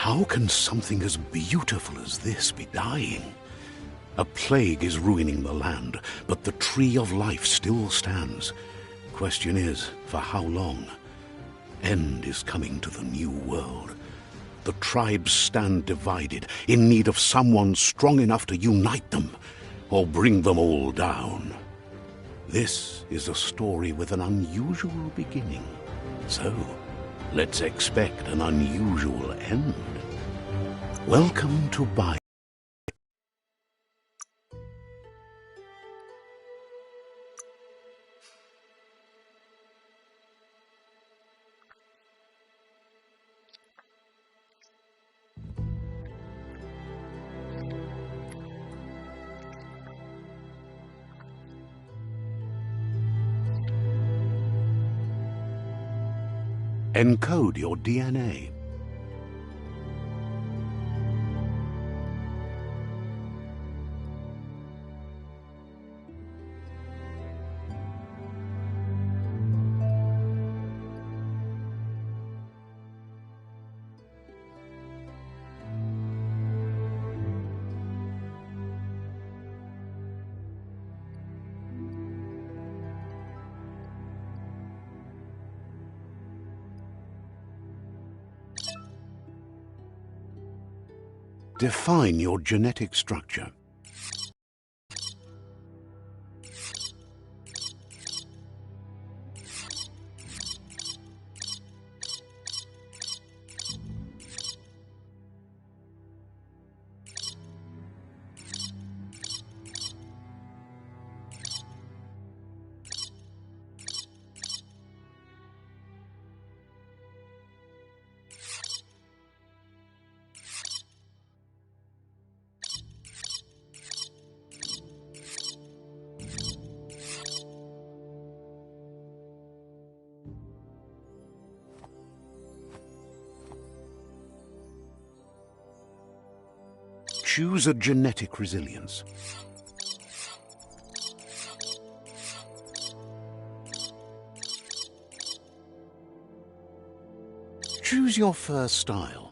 How can something as beautiful as this be dying? A plague is ruining the land, but the tree of life still stands. Question is, for how long? End is coming to the new world. The tribes stand divided, in need of someone strong enough to unite them, or bring them all down. This is a story with an unusual beginning. So, let's expect an unusual end. Welcome to Biomutant. Encode your DNA. Define your genetic structure. Choose a genetic resilience. Choose your fur style.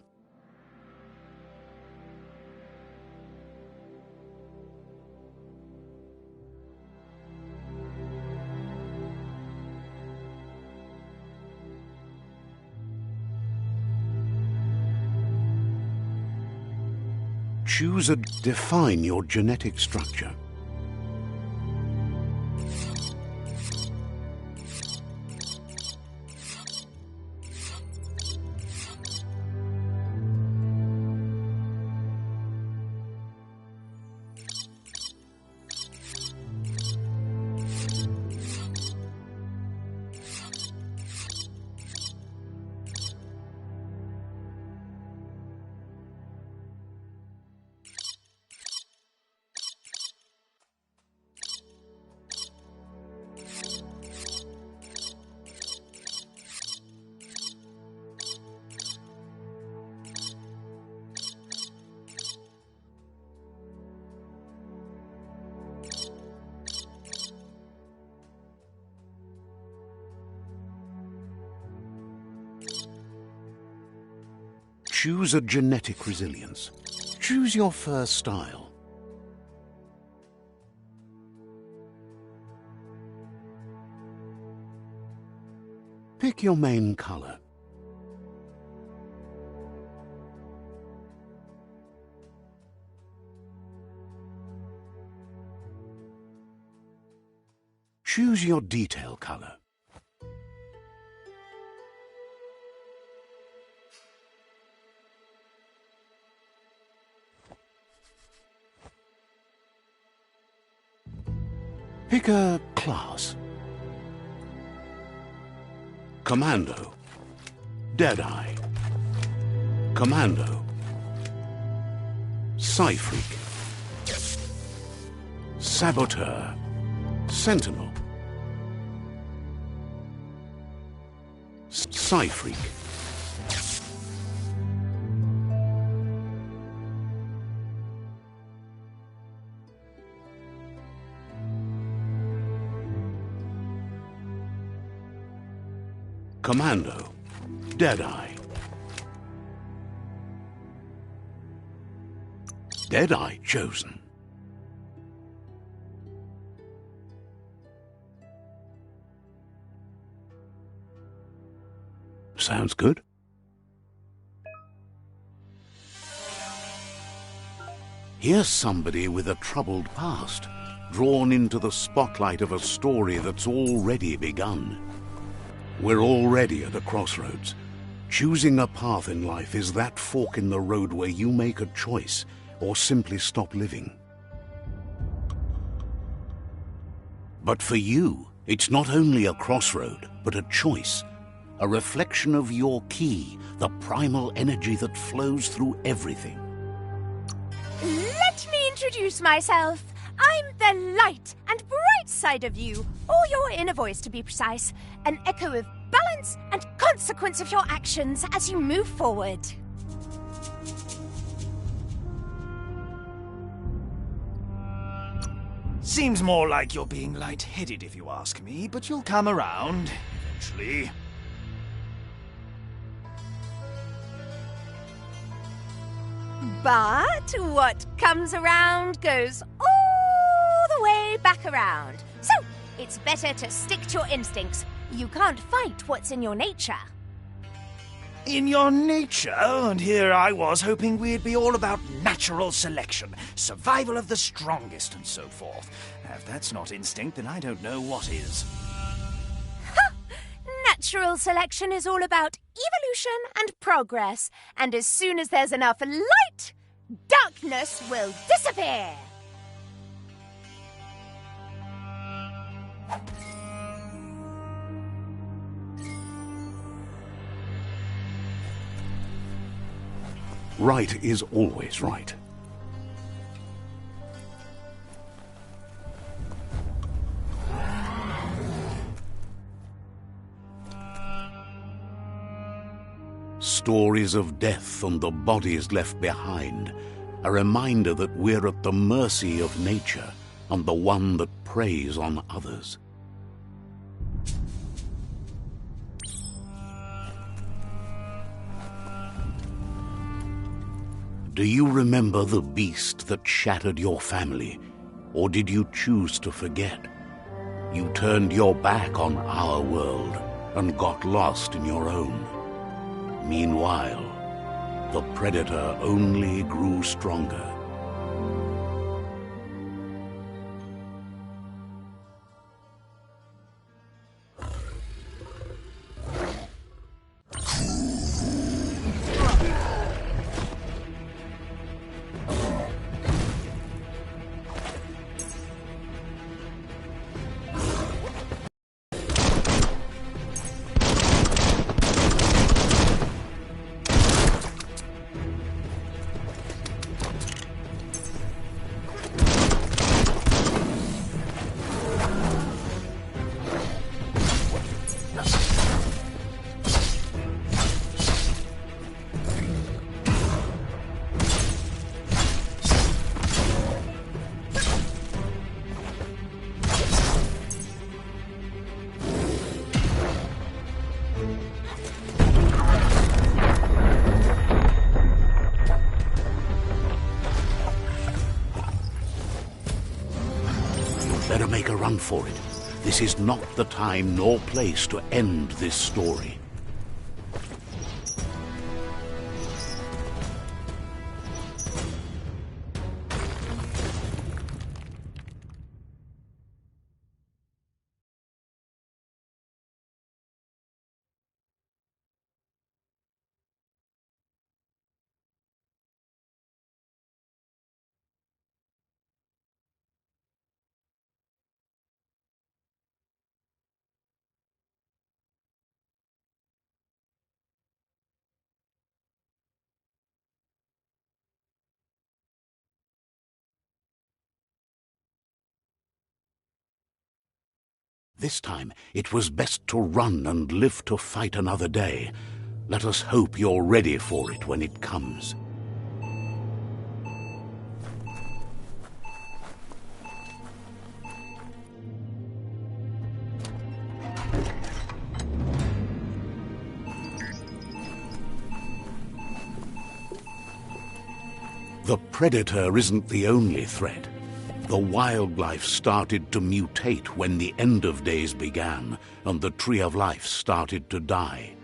Define your genetic structure. Choose a genetic resilience. Choose your fur style. Pick your main color. Choose your detail color. Pick a class. Commando. Deadeye. Commando. Psy-Freak. Saboteur. Sentinel. Psy-Freak. Commando. Deadeye. Deadeye chosen. Sounds good. Here's somebody with a troubled past, drawn into the spotlight of a story that's already begun. We're already at a crossroads. Choosing a path in life is that fork in the road where you make a choice or simply stop living. But for you, it's not only a crossroad, but a choice. A reflection of your ki, the primal energy that flows through everything. Let me introduce myself. I'm the light and bright side of you, or your inner voice to be precise, an echo of balance and consequence of your actions as you move forward. Seems more like you're being light-headed if you ask me, but you'll come around eventually. But what comes around goes all the way back around. So, it's better to stick to your instincts. You can't fight what's in your nature. In your nature? And here I was hoping we'd be all about natural selection, survival of the strongest and so forth. If that's not instinct, then I don't know what is. Natural selection is all about evolution and progress, and as soon as there's enough light, darkness will disappear. Right is always right. Stories of death and the bodies left behind, a reminder that we're at the mercy of nature and the one that preys on others. Do you remember the beast that shattered your family, or did you choose to forget? You turned your back on our world and got lost in your own. Meanwhile, the predator only grew stronger. Better make a run for it. This is not the time nor place to end this story. This time, it was best to run and live to fight another day. Let us hope you're ready for it when it comes. The predator isn't the only threat. The wildlife started to mutate when the end of days began, and the tree of life started to die.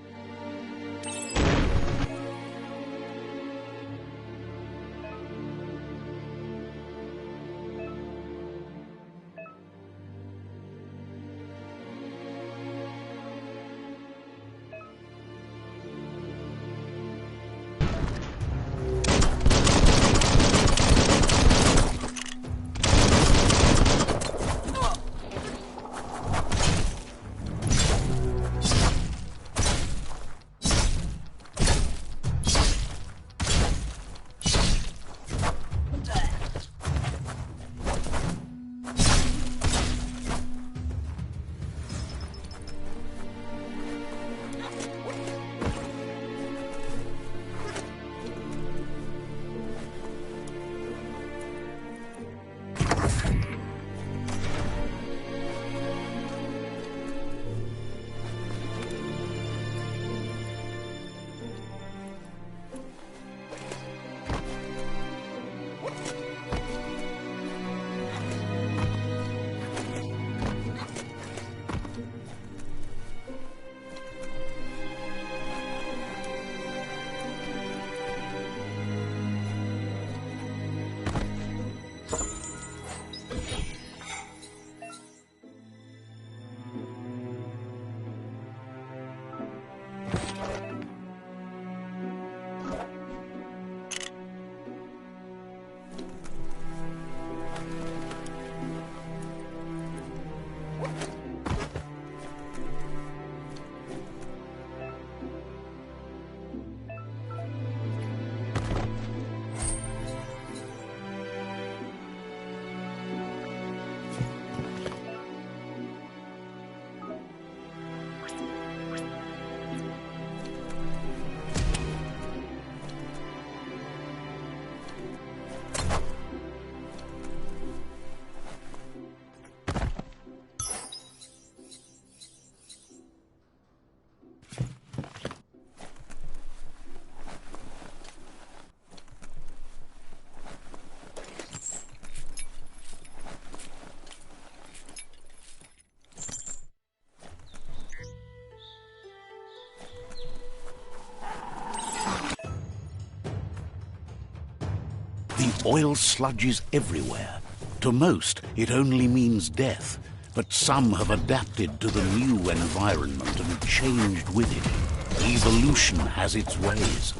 The oil sludges everywhere. To most, it only means death, but some have adapted to the new environment and changed with it. Evolution has its ways.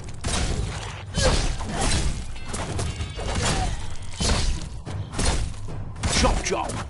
Chop chop!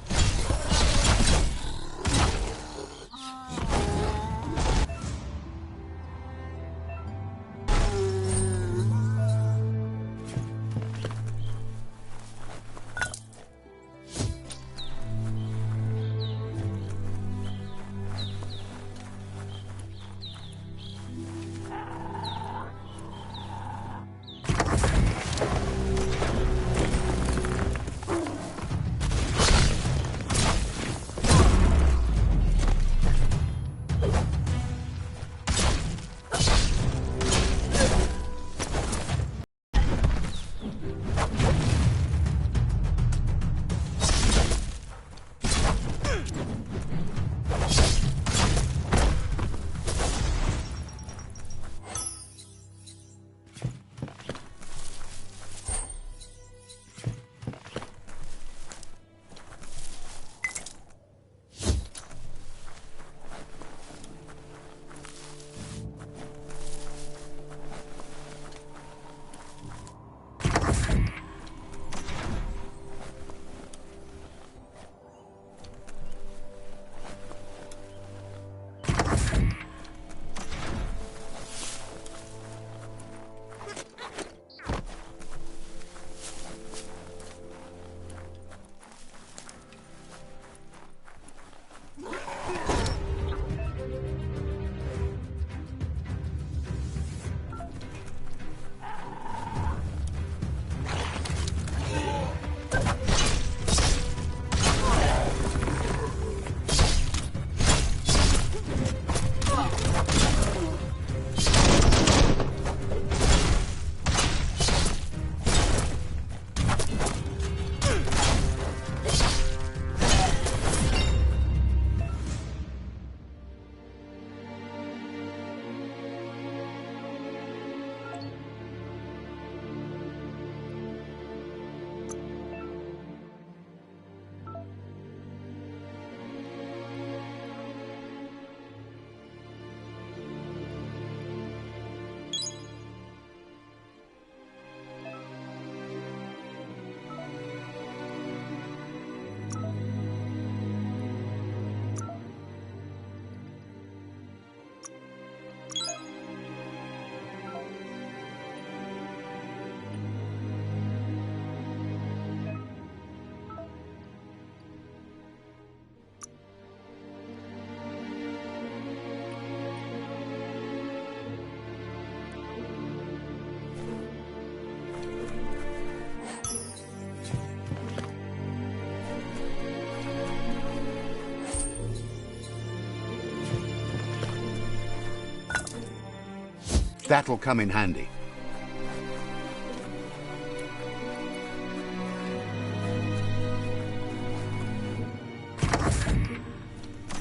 That'll come in handy.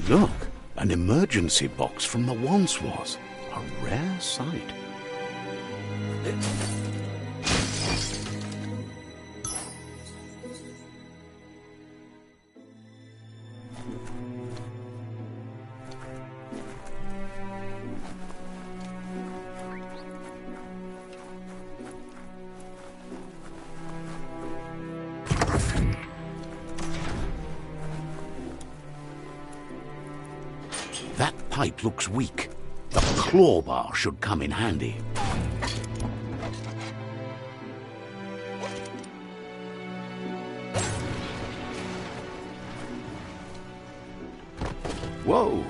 Look, an emergency box from the once was. A rare sight. That pipe looks weak. The claw bar should come in handy. Whoa!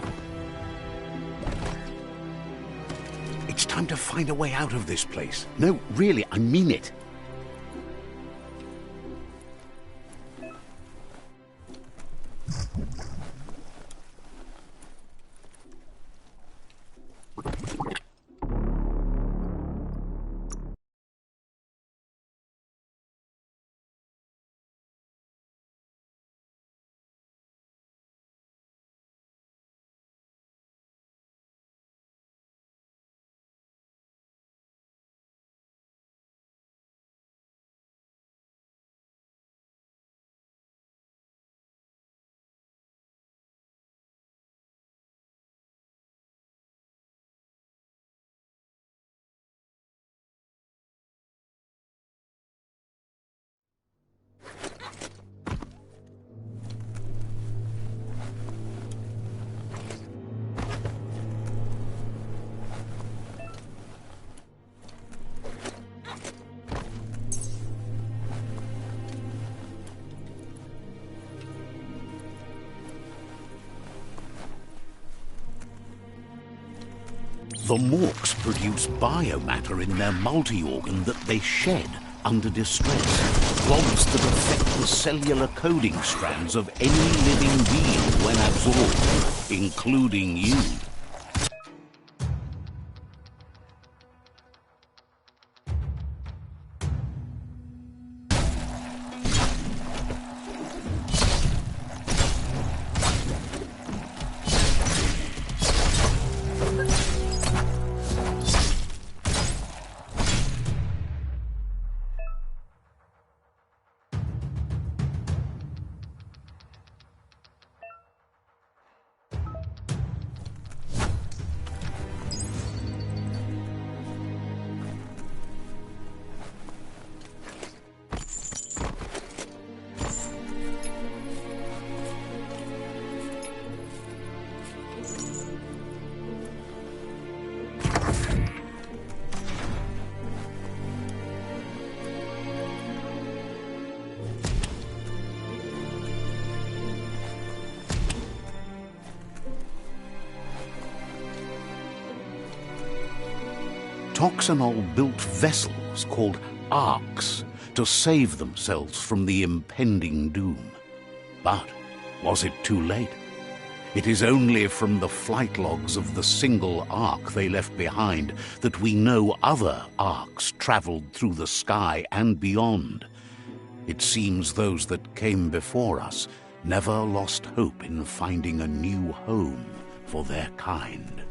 It's time to find a way out of this place. No, really, I mean it. The morks produce biomatter in their multi-organ that they shed under distress. Clogs that affect the cellular coding strands of any living being when absorbed, including you. Toxanol built vessels called arks to save themselves from the impending doom. But was it too late? It is only from the flight logs of the single ark they left behind that we know other arks traveled through the sky and beyond. It seems those that came before us never lost hope in finding a new home for their kind.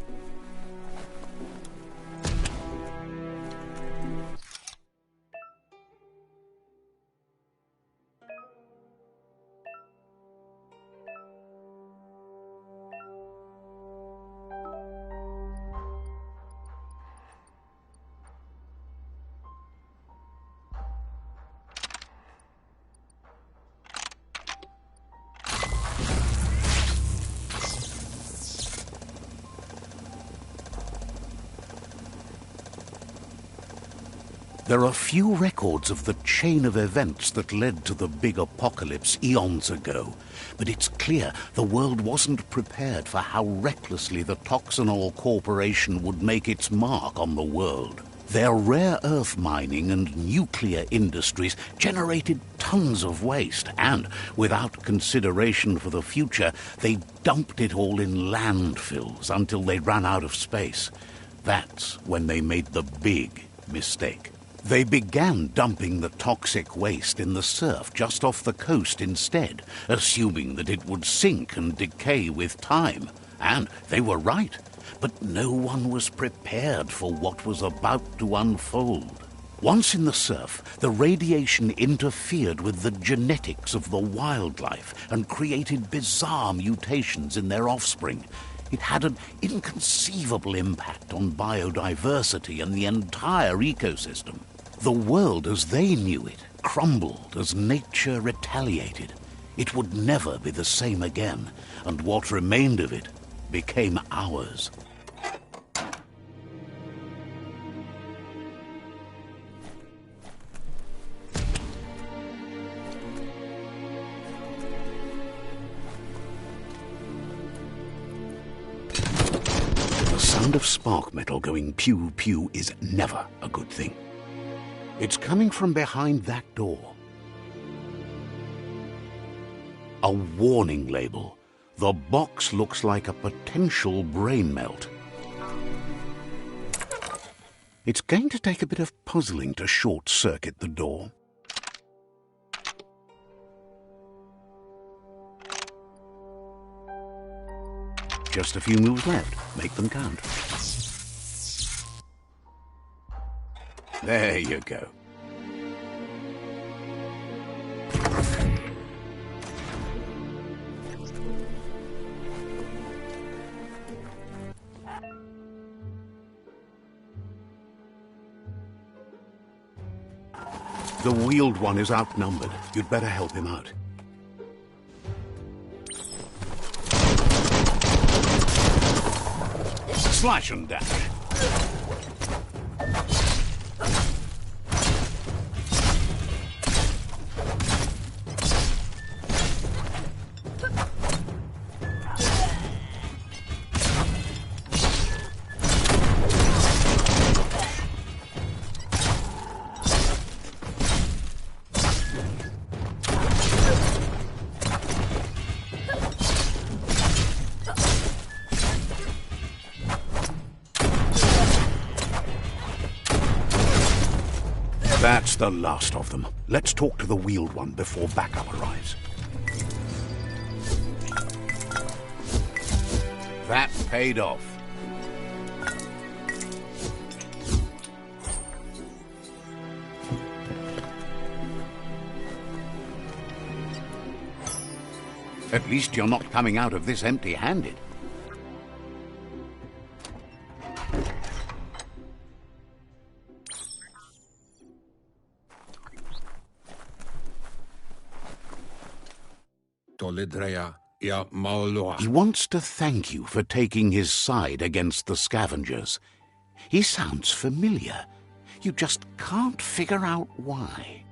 There are few records of the chain of events that led to the big apocalypse eons ago, but it's clear the world wasn't prepared for how recklessly the Toxanol Corporation would make its mark on the world. Their rare earth mining and nuclear industries generated tons of waste, and, without consideration for the future, they dumped it all in landfills until they ran out of space. That's when they made the big mistake. They began dumping the toxic waste in the surf just off the coast instead, assuming that it would sink and decay with time. And they were right. But no one was prepared for what was about to unfold. Once in the surf, the radiation interfered with the genetics of the wildlife and created bizarre mutations in their offspring. It had an inconceivable impact on biodiversity and the entire ecosystem. The world as they knew it crumbled as nature retaliated. It would never be the same again, and what remained of it became ours. The sound of spark metal going pew-pew is never a good thing. It's coming from behind that door. A warning label. The box looks like a potential brain melt. It's going to take a bit of puzzling to short-circuit the door. Just a few moves left. Make them count. There you go. The wheeled one is outnumbered. You'd better help him out. Slash and dash. That's the last of them. Let's talk to the wheeled one before backup arrives. That paid off. At least you're not coming out of this empty-handed. He wants to thank you for taking his side against the scavengers. He sounds familiar. You just can't figure out why.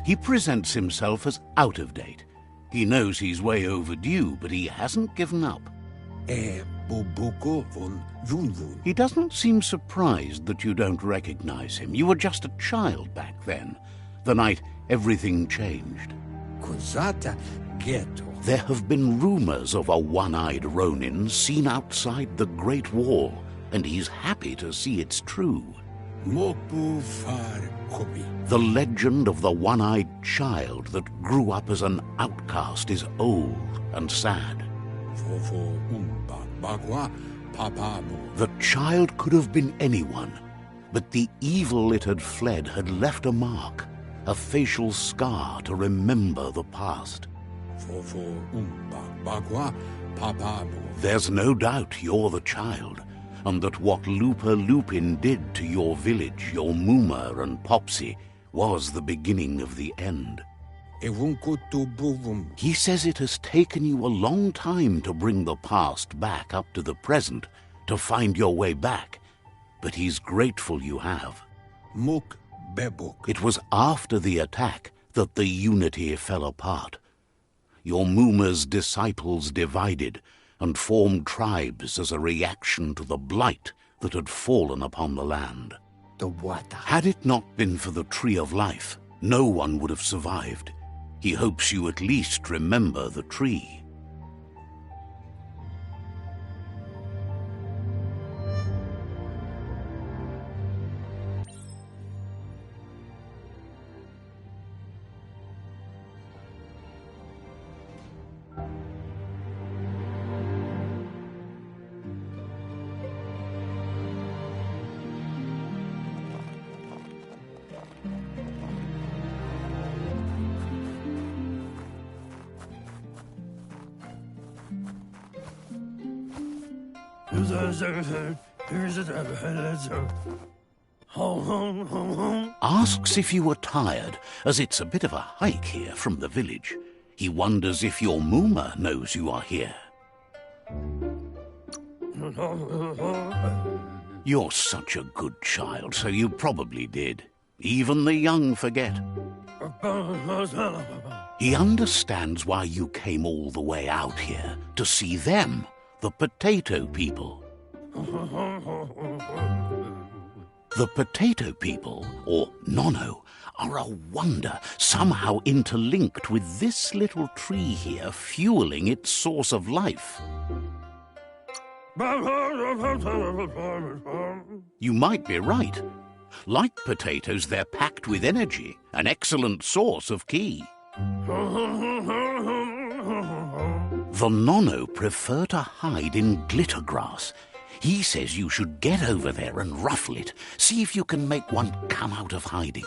He presents himself as out of date. He knows he's way overdue, but he hasn't given up. He doesn't seem surprised that you don't recognize him. You were just a child back then, the night everything changed. There have been rumors of a one-eyed Ronin seen outside the Great Wall, and he's happy to see it's true. The legend of the one-eyed child that grew up as an outcast is old and sad. The child could have been anyone, but the evil it had fled had left a mark, a facial scar to remember the past. There's no doubt you're the child, and that what Lupa Lupin did to your village, your Muma and Popsy, was the beginning of the end. He says it has taken you a long time to bring the past back up to the present, to find your way back, but he's grateful you have. It was after the attack that the unity fell apart. Your Muma's disciples divided and formed tribes as a reaction to the blight that had fallen upon the land. Had it not been for the Tree of Life, no one would have survived. He hopes you at least remember the tree. Asks if you were tired, as it's a bit of a hike here from the village. He wonders if your Mooma knows you are here. You're such a good child, so you probably did. Even the young forget. He understands why you came all the way out here, to see them, the potato people. The potato people, or Nono, are a wonder, somehow interlinked with this little tree here fueling its source of life. You might be right. Like potatoes, they're packed with energy, an excellent source of ki. The Nono prefer to hide in glitter grass. He says you should get over there and ruffle it. See if you can make one come out of hiding.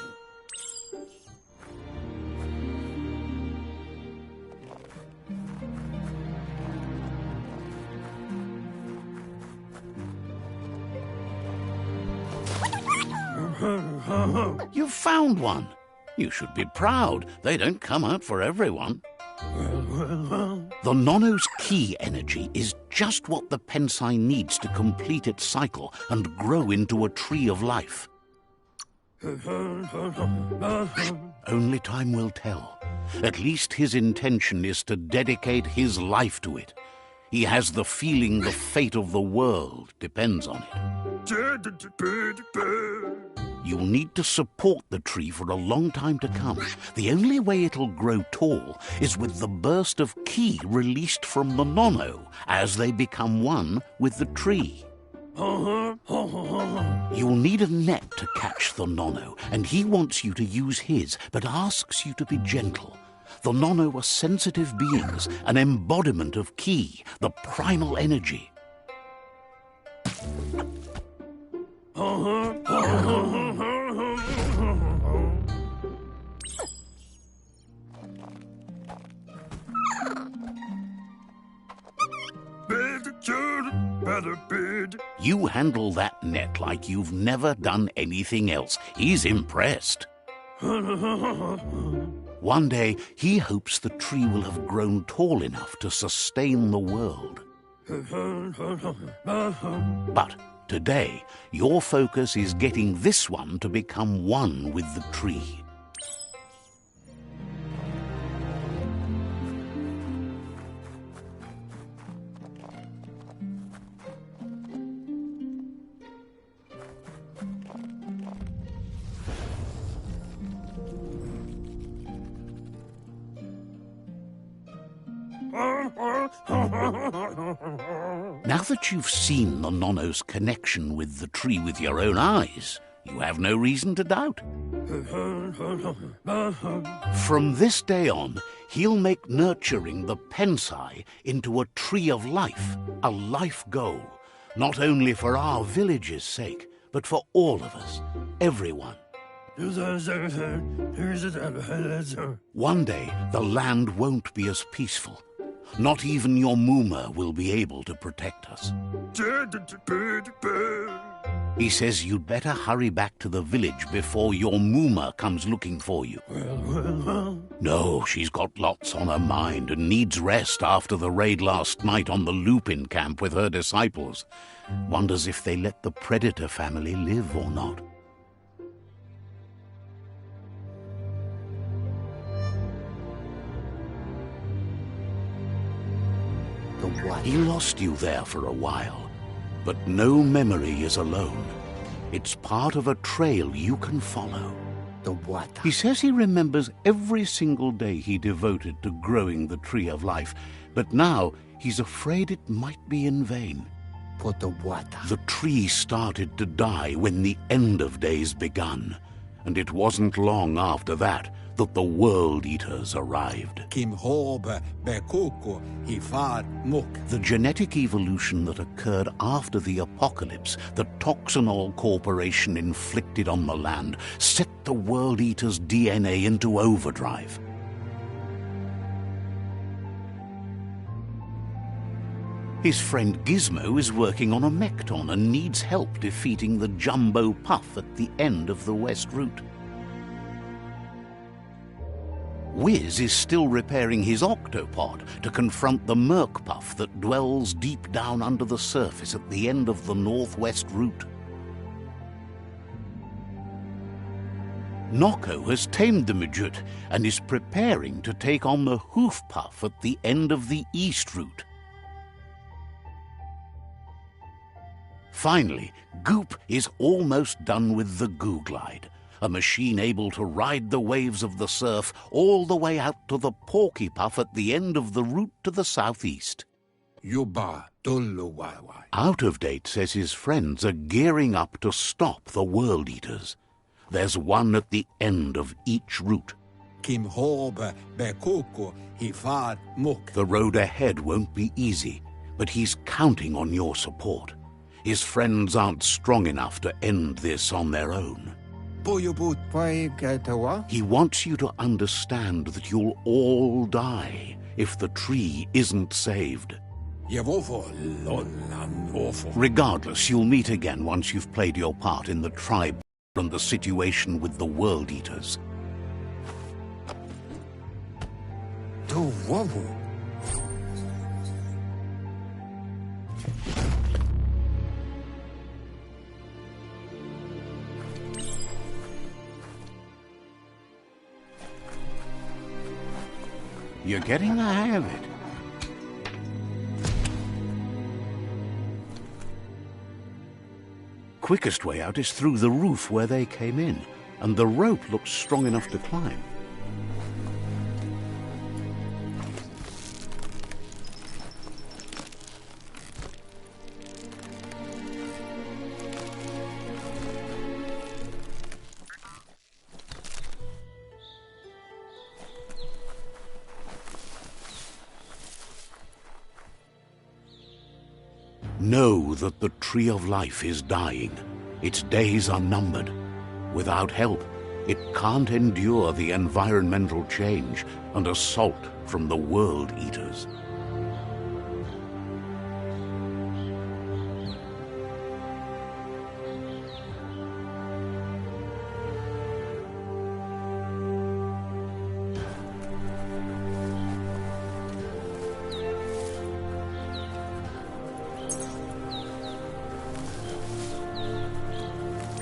You've found one. You should be proud. They don't come out for everyone. The Nono's ki energy is just what the Pensai needs to complete its cycle and grow into a tree of life. Only time will tell. At least his intention is to dedicate his life to it. He has the feeling the fate of the world depends on it. You'll need to support the tree for a long time to come. The only way it'll grow tall is with the burst of ki released from the Nono as they become one with the tree. You'll need a net to catch the Nono, and he wants you to use his, but asks you to be gentle. The Nono are sensitive beings, an embodiment of ki, the primal energy. You handle that net like you've never done anything else. He's impressed. One day, he hopes the tree will have grown tall enough to sustain the world. But today, your focus is getting this one to become one with the tree. Now that you've seen the Nono's connection with the tree with your own eyes, you have no reason to doubt. From this day on, he'll make nurturing the Pensai into a tree of life, a life goal, not only for our village's sake, but for all of us, everyone. One day, the land won't be as peaceful. Not even your Mooma will be able to protect us. He says you'd better hurry back to the village before your Mooma comes looking for you. No, she's got lots on her mind and needs rest after the raid last night on the Lupin camp with her disciples. Wonders if they let the Predator family live or not. He lost you there for a while, but no memory is alone. It's part of a trail you can follow. He says he remembers every single day he devoted to growing the tree of life, but now he's afraid it might be in vain. The tree started to die when the end of days begun, and it wasn't long after that that the World Eaters arrived. The genetic evolution that occurred after the apocalypse that Toxanol Corporation inflicted on the land set the World Eaters' DNA into overdrive. His friend Gizmo is working on a Mekton and needs help defeating the Jumbo Puff at the end of the West Route. Wiz is still repairing his octopod to confront the Merc Puff that dwells deep down under the surface at the end of the Northwest Route. Nocco has tamed the midget and is preparing to take on the Hoof Puff at the end of the East Route. Finally, Goop is almost done with the Goo Glide, a machine able to ride the waves of the surf all the way out to the Porky Puff at the end of the route to the southeast. Out of Date says his friends are gearing up to stop the World Eaters. There's one at the end of each route. The road ahead won't be easy, but he's counting on your support. His friends aren't strong enough to end this on their own. He wants you to understand that you'll all die if the tree isn't saved. Regardless, you'll meet again once you've played your part in the tribe and the situation with the World Eaters. You're getting the hang of it. Quickest way out is through the roof where they came in, and the rope looks strong enough to climb. Know that the Tree of Life is dying. Its days are numbered. Without help, it can't endure the environmental change and assault from the World Eaters.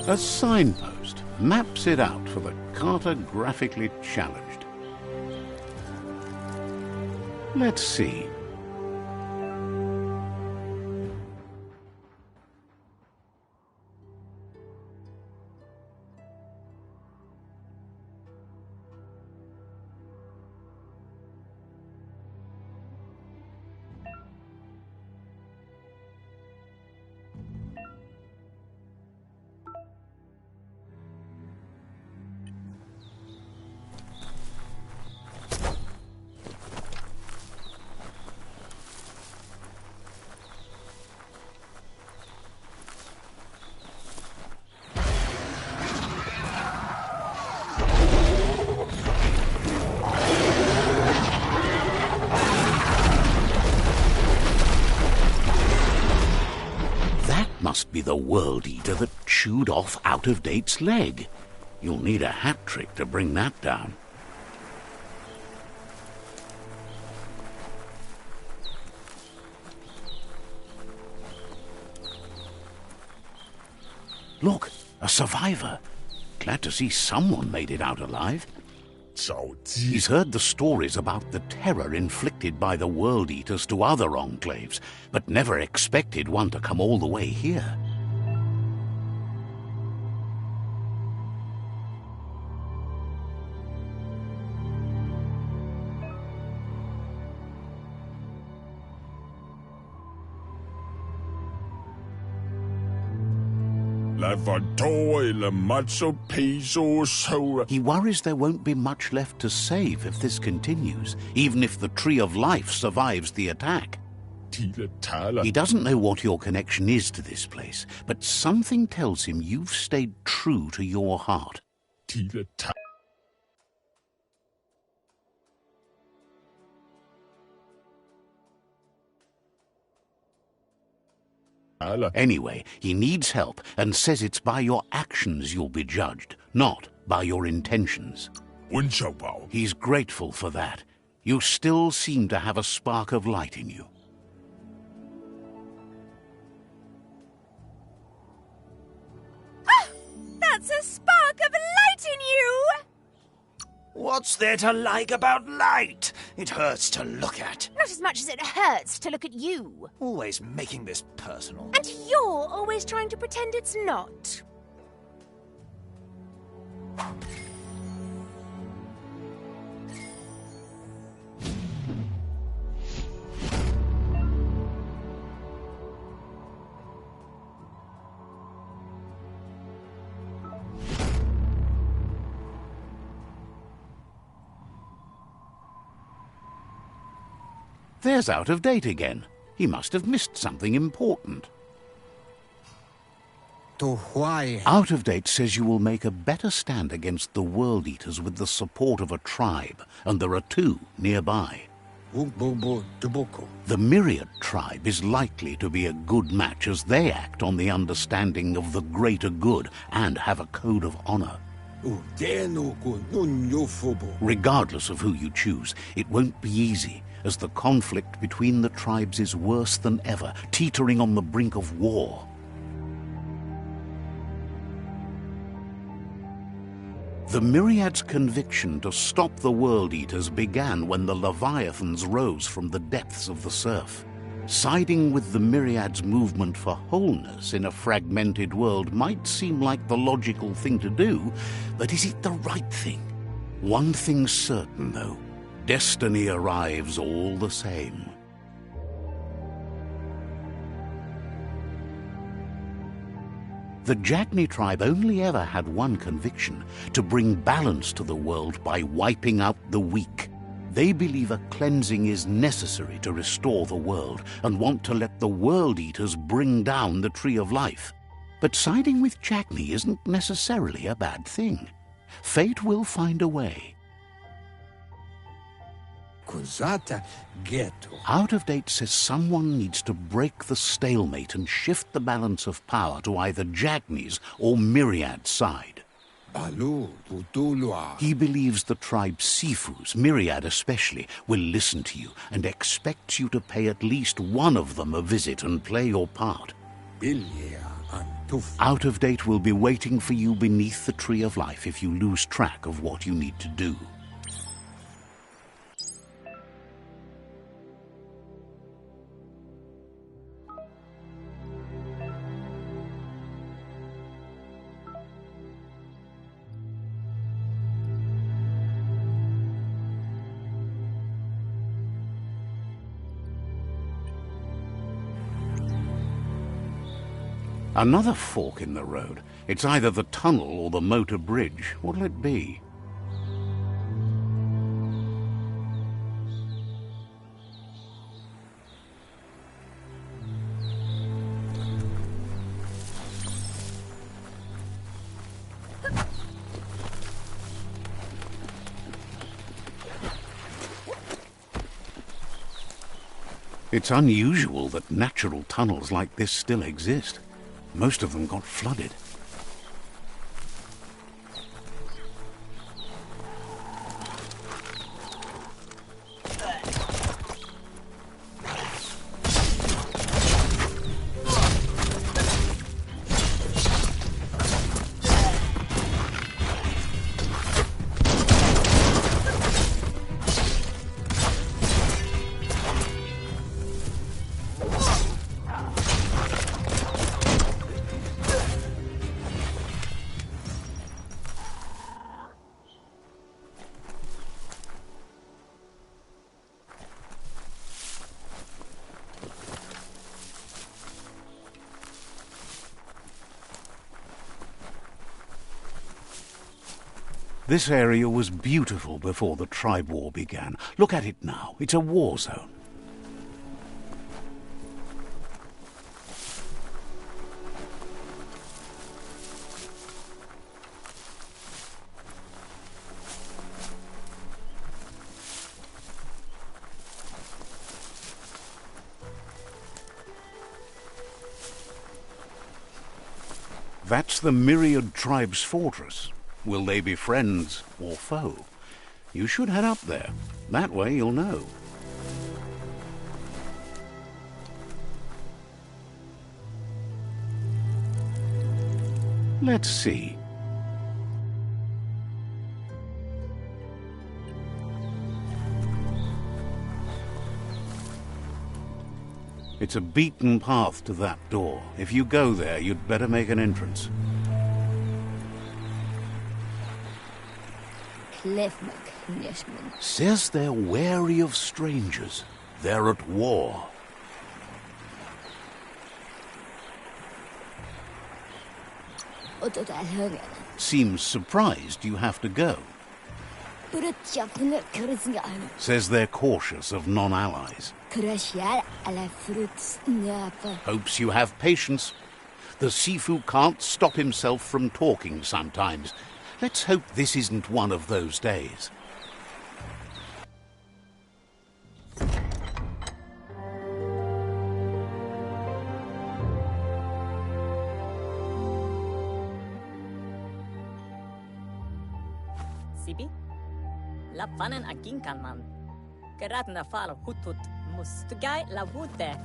A signpost maps it out for the cartographically challenged. Let's see. Must be the World Eater that chewed off Out of Date's leg. You'll need a hat trick to bring that down. Look, a survivor. Glad to see someone made it out alive. He's heard the stories about the terror inflicted by the World Eaters to other enclaves, but never expected one to come all the way here. He worries there won't be much left to save if this continues, even if the Tree of Life survives the attack. He doesn't know what your connection is to this place, but something tells him you've stayed true to your heart. Anyway, he needs help and says it's by your actions you'll be judged, not by your intentions. He's grateful for that. You still seem to have a spark of light in you. That's a spark of light in you! What's there to like about light? It hurts to look at. Not as much as it hurts to look at you. Always making this personal. And you're always trying to pretend it's not. There's Out of Date again. He must have missed something important. Out of Date says you will make a better stand against the World Eaters with the support of a tribe, and there are 2 nearby. The Myriad tribe is likely to be a good match as they act on the understanding of the greater good and have a code of honor. Regardless of who you choose, it won't be easy, as the conflict between the tribes is worse than ever, teetering on the brink of war. The Myriad's conviction to stop the World Eaters began when the Leviathans rose from the depths of the surf. Siding with the Myriad's movement for wholeness in a fragmented world might seem like the logical thing to do, but is it the right thing? One thing's certain, though. Destiny arrives all the same. The Jagni tribe only ever had one conviction: to bring balance to the world by wiping out the weak. They believe a cleansing is necessary to restore the world and want to let the World Eaters bring down the Tree of Life. But siding with Jagni isn't necessarily a bad thing. Fate will find a way. Out of Date says someone needs to break the stalemate and shift the balance of power to either Jagni's or Myriad's side. He believes the tribe Sifus, Myriad especially, will listen to you and expects you to pay at least one of them a visit and play your part. Out of Date will be waiting for you beneath the Tree of Life if you lose track of what you need to do. Another fork in the road. It's either the tunnel or the motor bridge. What'll it be? It's unusual that natural tunnels like this still exist. Most of them got flooded. This area was beautiful before the tribe war began. Look at it now. It's a war zone. That's the Myriad Tribe's fortress. Will they be friends or foe? You should head up there. That way you'll know. Let's see. It's a beaten path to that door. If you go there, you'd better make an entrance. Says they're wary of strangers. They're at war. Seems surprised you have to go. Says they're cautious of non-allies. Hopes you have patience. The Sifu can't stop himself from talking sometimes. Let's hope this isn't one of those days. Sibi? La panen agin kan man. Gerat na fal hutut mustugai la wute.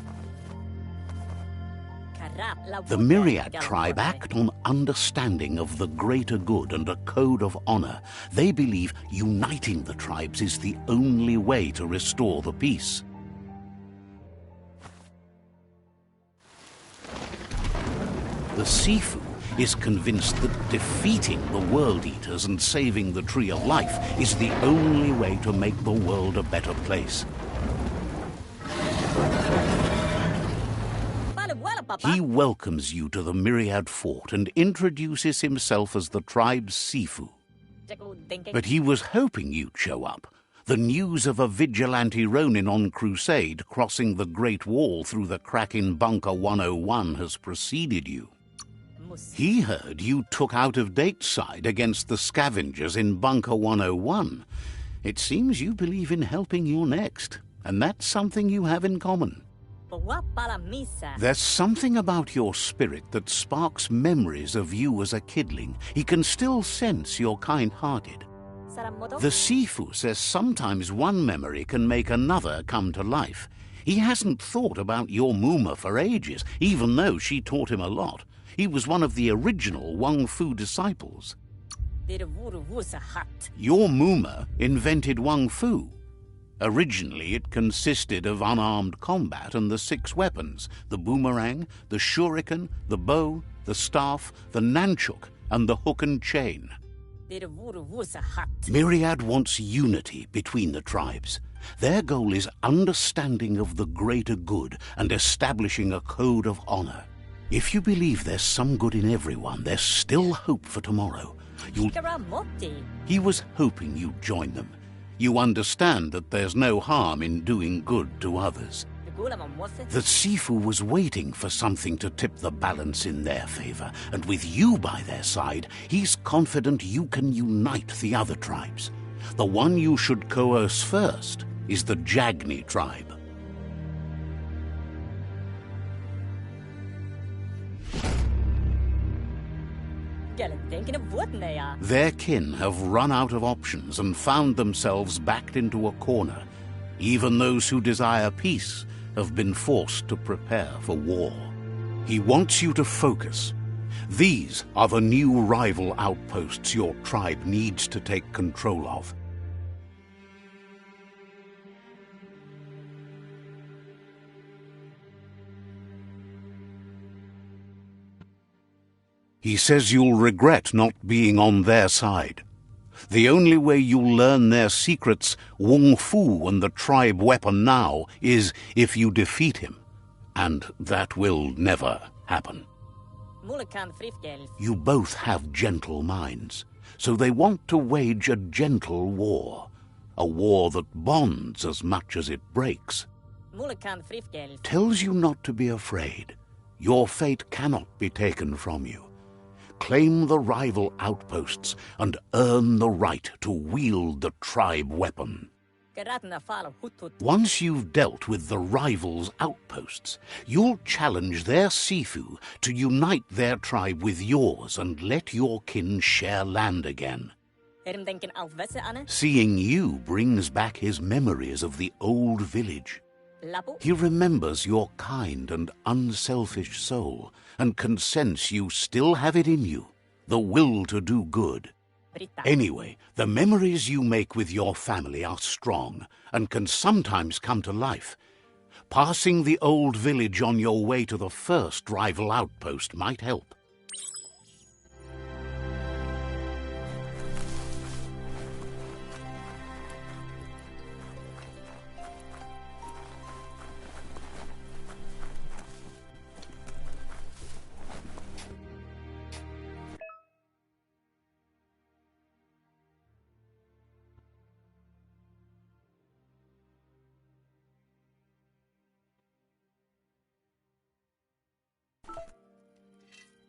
The Myriad tribe act on understanding of the greater good and a code of honor. They believe uniting the tribes is the only way to restore the peace. The Sifu is convinced that defeating the World Eaters and saving the Tree of Life is the only way to make the world a better place. He welcomes you to the Myriad Fort and introduces himself as the tribe's Sifu. But he was hoping you'd show up. The news of a vigilante Ronin on crusade crossing the Great Wall through the crack in Bunker 101 has preceded you. He heard you took out-of-date side against the scavengers in Bunker 101. It seems you believe in helping your next, and that's something you have in common. There's something about your spirit that sparks memories of you as a kidling. He can still sense you're kind-hearted. The Sifu says sometimes one memory can make another come to life. He hasn't thought about your Muma for ages, even though she taught him a lot. He was one of the original Wang Fu disciples. Your Muma invented Wang Fu. Originally, it consisted of unarmed combat and the 6 weapons: the boomerang, the shuriken, the bow, the staff, the nunchuk, and the hook and chain. Myriad wants unity between the tribes. Their goal is understanding of the greater good and establishing a code of honor. If you believe there's some good in everyone, there's still hope for tomorrow. He was hoping you'd join them. You understand that there's no harm in doing good to others. The Sifu was waiting for something to tip the balance in their favor, and with you by their side, he's confident you can unite the other tribes. The one you should coerce first is the Jagni tribe. Their kin have run out of options and found themselves backed into a corner. Even those who desire peace have been forced to prepare for war. He wants you to focus. These are the new rival outposts your tribe needs to take control of. He says you'll regret not being on their side. The only way you'll learn their secrets, Wung Fu and the tribe weapon now, is if you defeat him. And that will never happen. You both have gentle minds, so they want to wage a gentle war. A war that bonds as much as it breaks. Tells you not to be afraid. Your fate cannot be taken from you. Claim the rival outposts and earn the right to wield the tribe weapon. Geratna feal hutut. Once you've dealt with the rivals' outposts, you'll challenge their Sifu to unite their tribe with yours and let your kin share land again. Denken alvesse ane. Seeing you brings back his memories of the old village. Lapu. He remembers your kind and unselfish soul and can sense you still have it in you, the will to do good. Brita. Anyway, the memories you make with your family are strong and can sometimes come to life. Passing the old village on your way to the first rival outpost might help.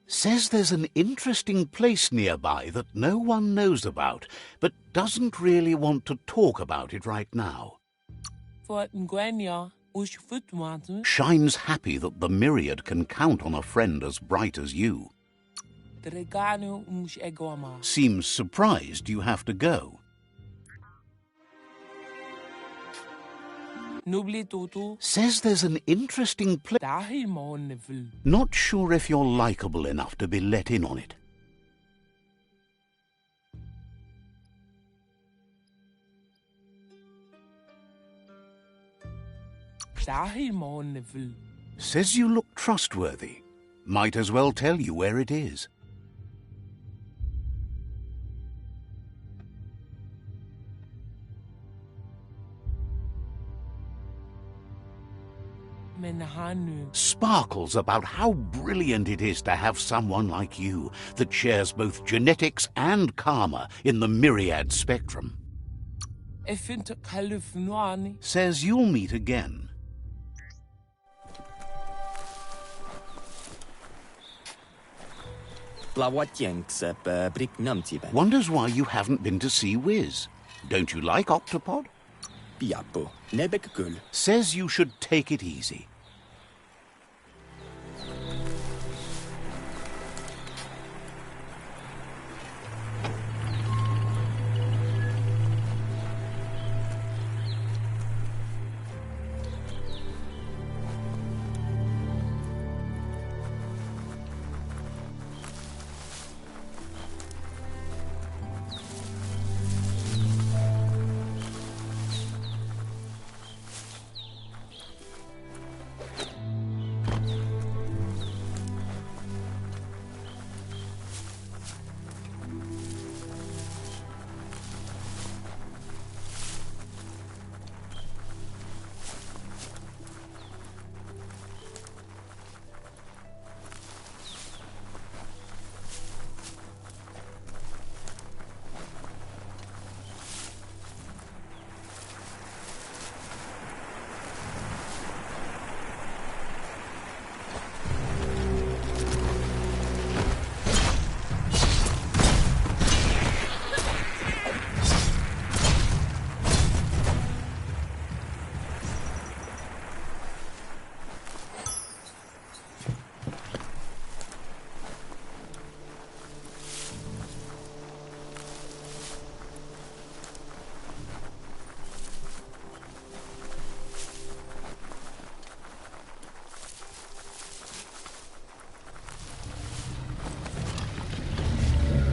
Says there's an interesting place nearby that no one knows about, but doesn't really want to talk about it right now. Shine's happy that the Myriad can count on a friend as bright as you. Seems surprised you have to go. Says there's an interesting place. Not sure if you're likable enough to be let in on it. Says you look trustworthy. Might as well tell you where it is. Sparkles about how brilliant it is to have someone like you that shares both genetics and karma in the myriad spectrum. Says you'll meet again. Wonders why you haven't been to see Wiz. Don't you like Octopod? Says you should take it easy.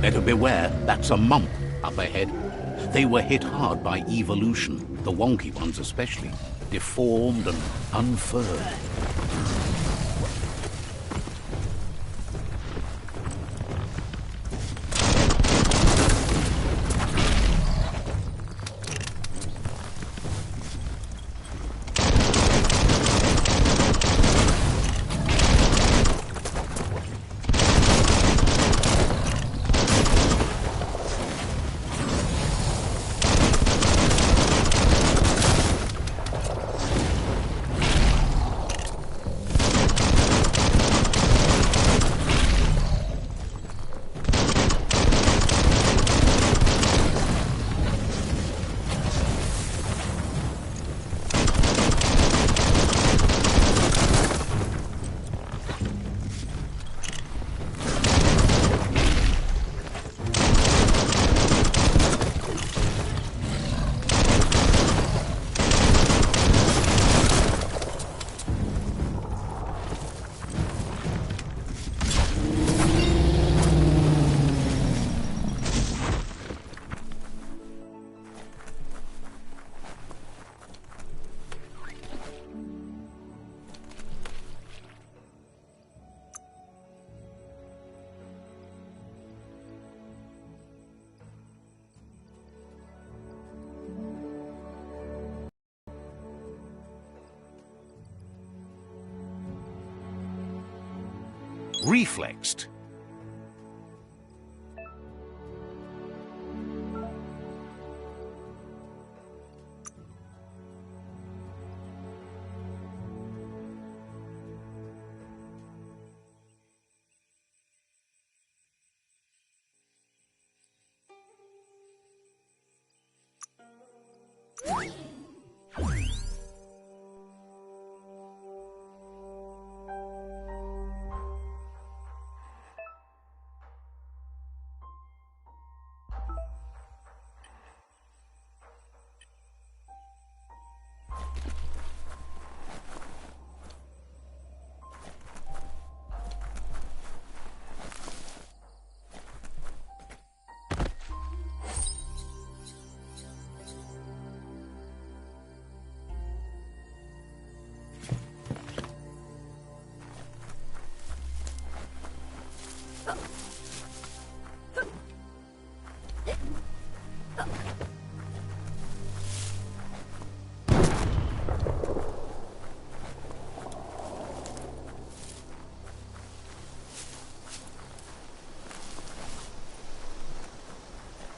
Better beware, that's a mump up ahead. They were hit hard by evolution, the wonky ones especially, deformed and unfurled. reflexed.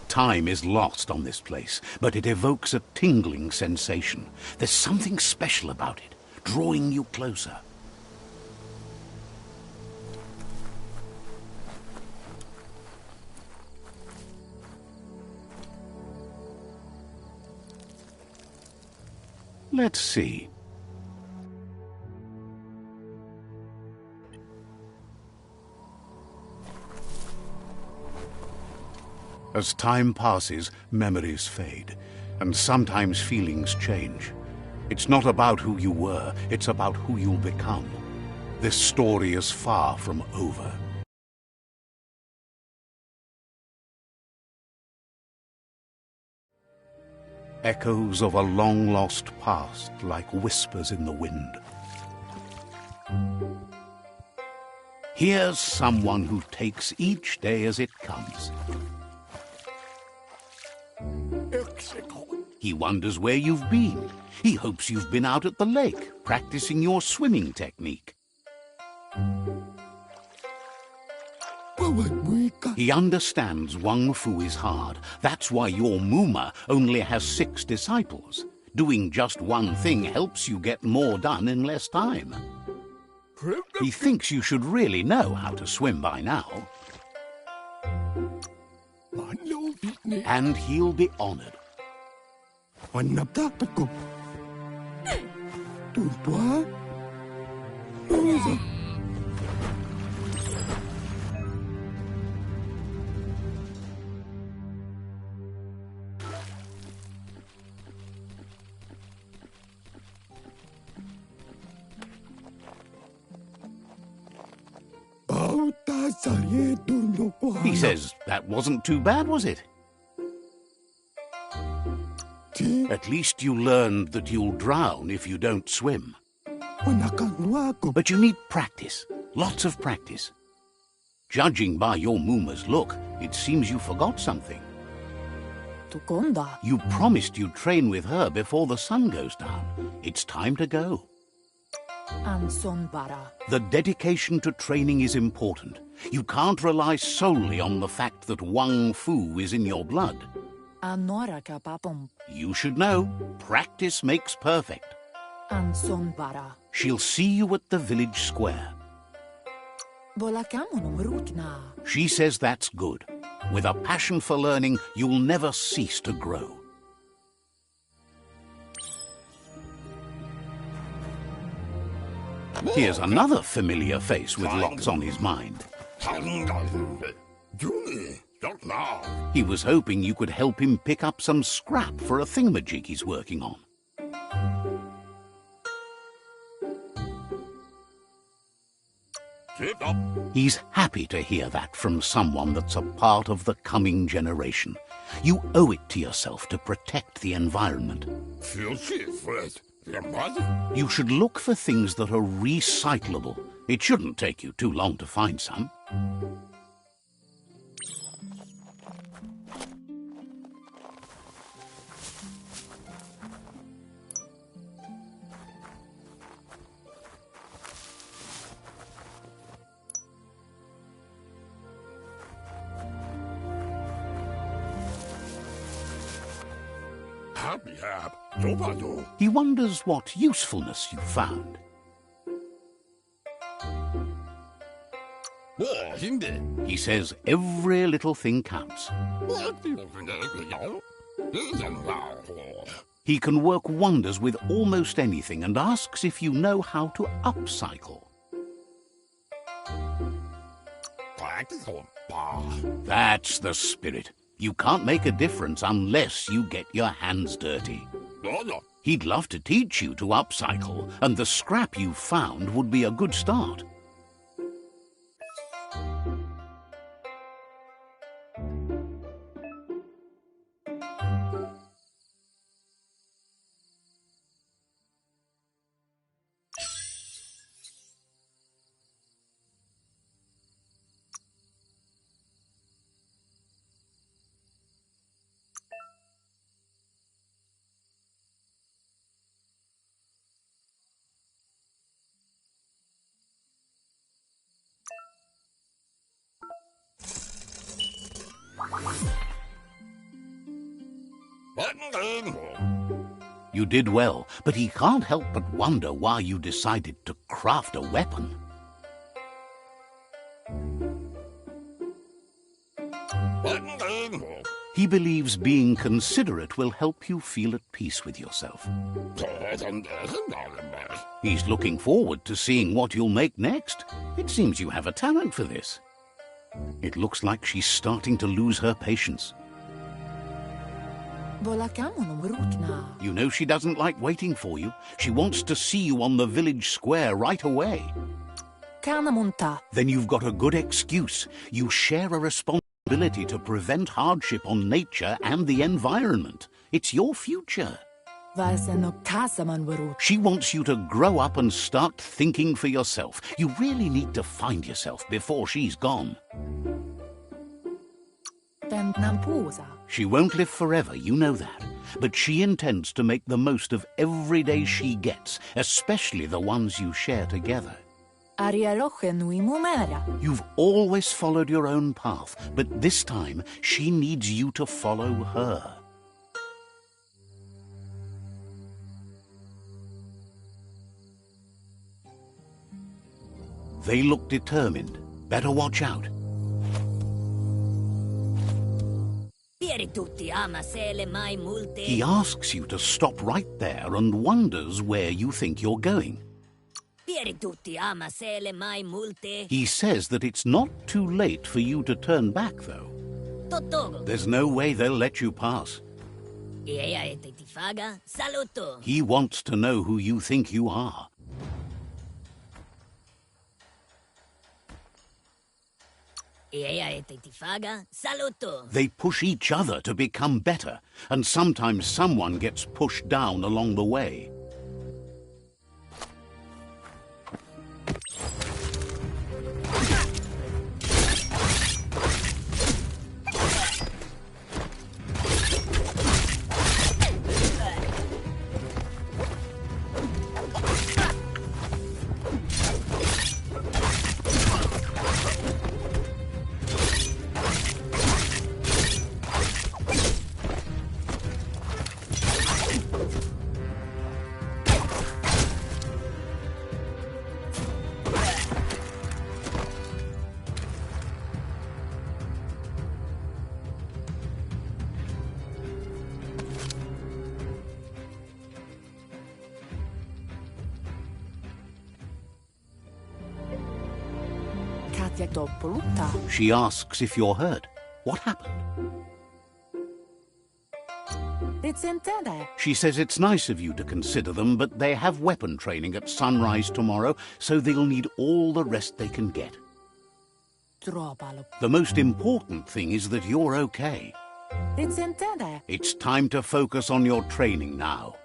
Time is lost on this place, but it evokes a tingling sensation. There's something special about it, drawing you closer. Let's see. As time passes, memories fade, and sometimes feelings change. It's not about who you were, it's about who you'll become. This story is far from over. Echoes of a long-lost past, like whispers in the wind. Here's someone who takes each day as it comes. He wonders where you've been. He hopes you've been out at the lake, practicing your swimming technique. He understands Wang Fu is hard. That's why your Muma only has 6 disciples. Doing just one thing helps you get more done in less time. He thinks you should really know how to swim by now. And he'll be honored. He says, that wasn't too bad, was it? At least you learned that you'll drown if you don't swim. But you need practice, lots of practice. Judging by your Muma's look, it seems you forgot something. You promised you'd train with her before the sun goes down. It's time to go. The dedication to training is important. You can't rely solely on the fact that Wang Fu is in your blood. You should know, practice makes perfect. She'll see you at the village square. She says that's good. With a passion for learning, you'll never cease to grow. Here's another familiar face with lots on his mind. He was hoping you could help him pick up some scrap for a thingamajig he's working on. He's happy to hear that from someone that's a part of the coming generation. You owe it to yourself to protect the environment. You should look for things that are recyclable. It shouldn't take you too long to find some. He wonders what usefulness you found. He says every little thing counts. He can work wonders with almost anything and asks if you know how to upcycle. That's the spirit. You can't make a difference unless you get your hands dirty. He'd love to teach you to upcycle, and the scrap you found would be a good start. You did well, but he can't help but wonder why you decided to craft a weapon. He believes being considerate will help you feel at peace with yourself. He's looking forward to seeing what you'll make next. It seems you have a talent for this. It looks like she's starting to lose her patience. You know she doesn't like waiting for you. She wants to see you on the village square right away. Then you've got a good excuse. You share a responsibility to prevent hardship on nature and the environment. It's your future. She wants you to grow up and start thinking for yourself. You really need to find yourself before she's gone. She won't live forever, you know that. But she intends to make the most of every day she gets, especially the ones you share together. You've always followed your own path, but this time she needs you to follow her. They look determined. Better watch out. He asks you to stop right there and wonders where you think you're going. He says that it's not too late for you to turn back, though. There's no way they'll let you pass. He wants to know who you think you are. They push each other to become better, and sometimes someone gets pushed down along the way. She asks if you're hurt. What happened? She says it's nice of you to consider them, but they have weapon training at sunrise tomorrow, so they'll need all the rest they can get. The most important thing is that you're okay. It's time to focus on your training now.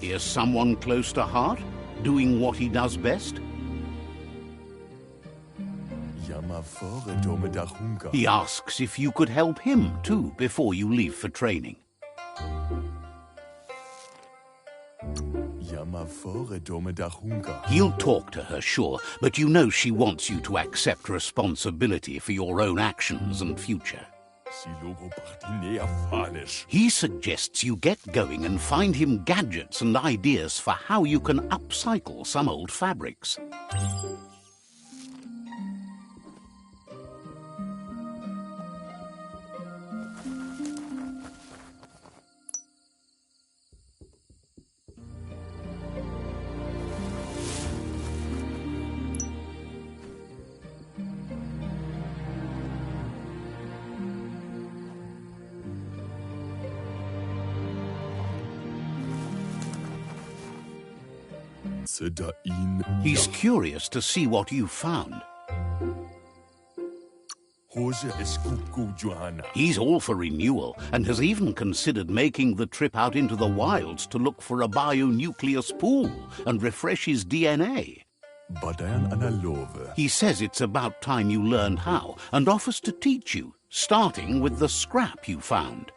Here's someone close to heart, doing what he does best. He asks if you could help him too before you leave for training. He'll talk to her, sure, but you know she wants you to accept responsibility for your own actions and future. He suggests you get going and find him gadgets and ideas for how you can upcycle some old fabrics. He's curious to see what you've found. He's all for renewal and has even considered making the trip out into the wilds to look for a bionucleus pool and refresh his DNA. He says it's about time you learned how and offers to teach you, starting with the scrap you found.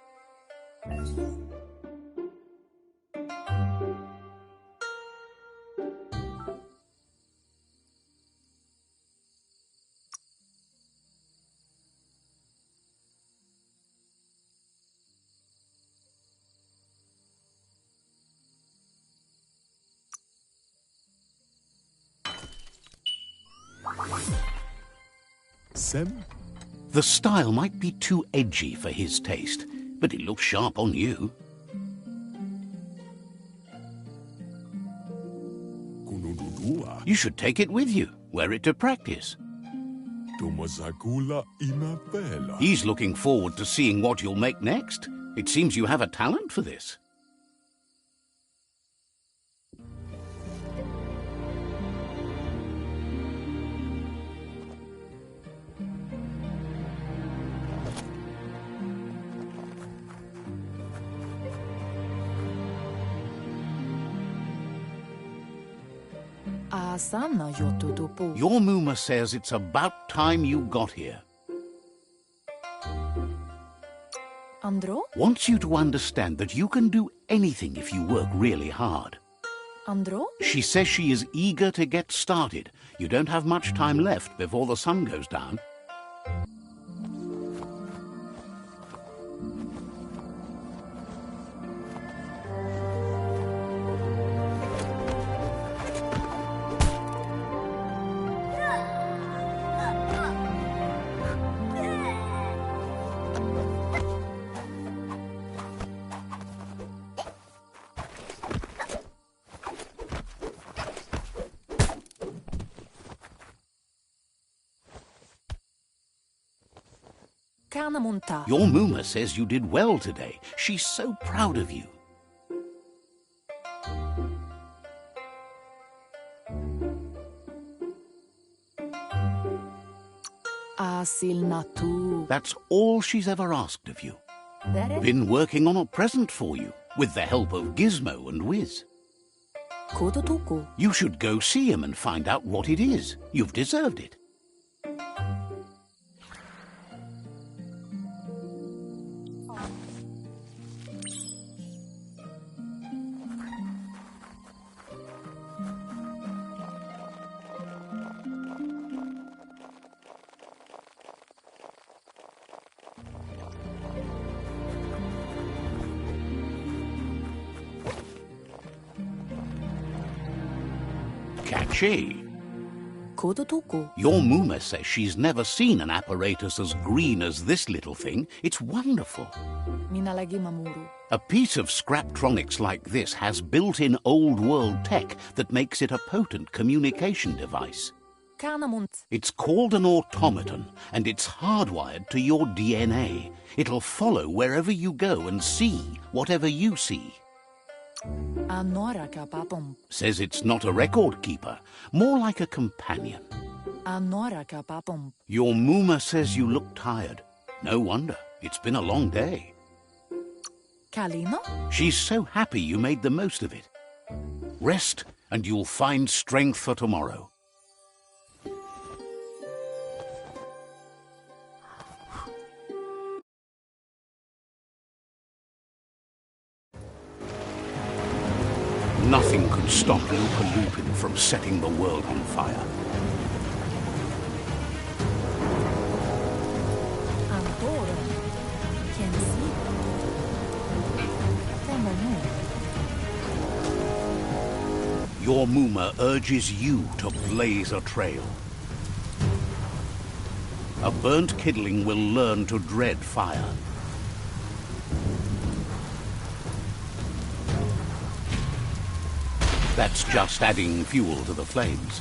The style might be too edgy for his taste, but it looks sharp on you. You should take it with you, wear it to practice. He's looking forward to seeing what you'll make next. It seems you have a talent for this. Your Muma says it's about time you got here. Andro? Wants you to understand that you can do anything if you work really hard. Andro? She says she is eager to get started. You don't have much time left before the sun goes down. Your Muma says you did well today. She's so proud of you. That's all she's ever asked of you. Been working on a present for you, with the help of Gizmo and Wiz. You should go see him and find out what it is. You've deserved it. Catchy. Your Muma says she's never seen an apparatus as green as this little thing. It's wonderful. A piece of Scraptronics like this has built-in old-world tech that makes it a potent communication device. It's called an automaton, and it's hardwired to your DNA. It'll follow wherever you go and see whatever you see. Says it's not a record keeper, more like a companion. Your Muma says you look tired. No wonder, it's been a long day. She's so happy you made the most of it. Rest and you'll find strength for tomorrow. Nothing could stop Lupa Lupin from setting the world on fire. Ancora. Can see. Sembra no. Your Muma urges you to blaze a trail. A burnt kidling will learn to dread fire. That's just adding fuel to the flames.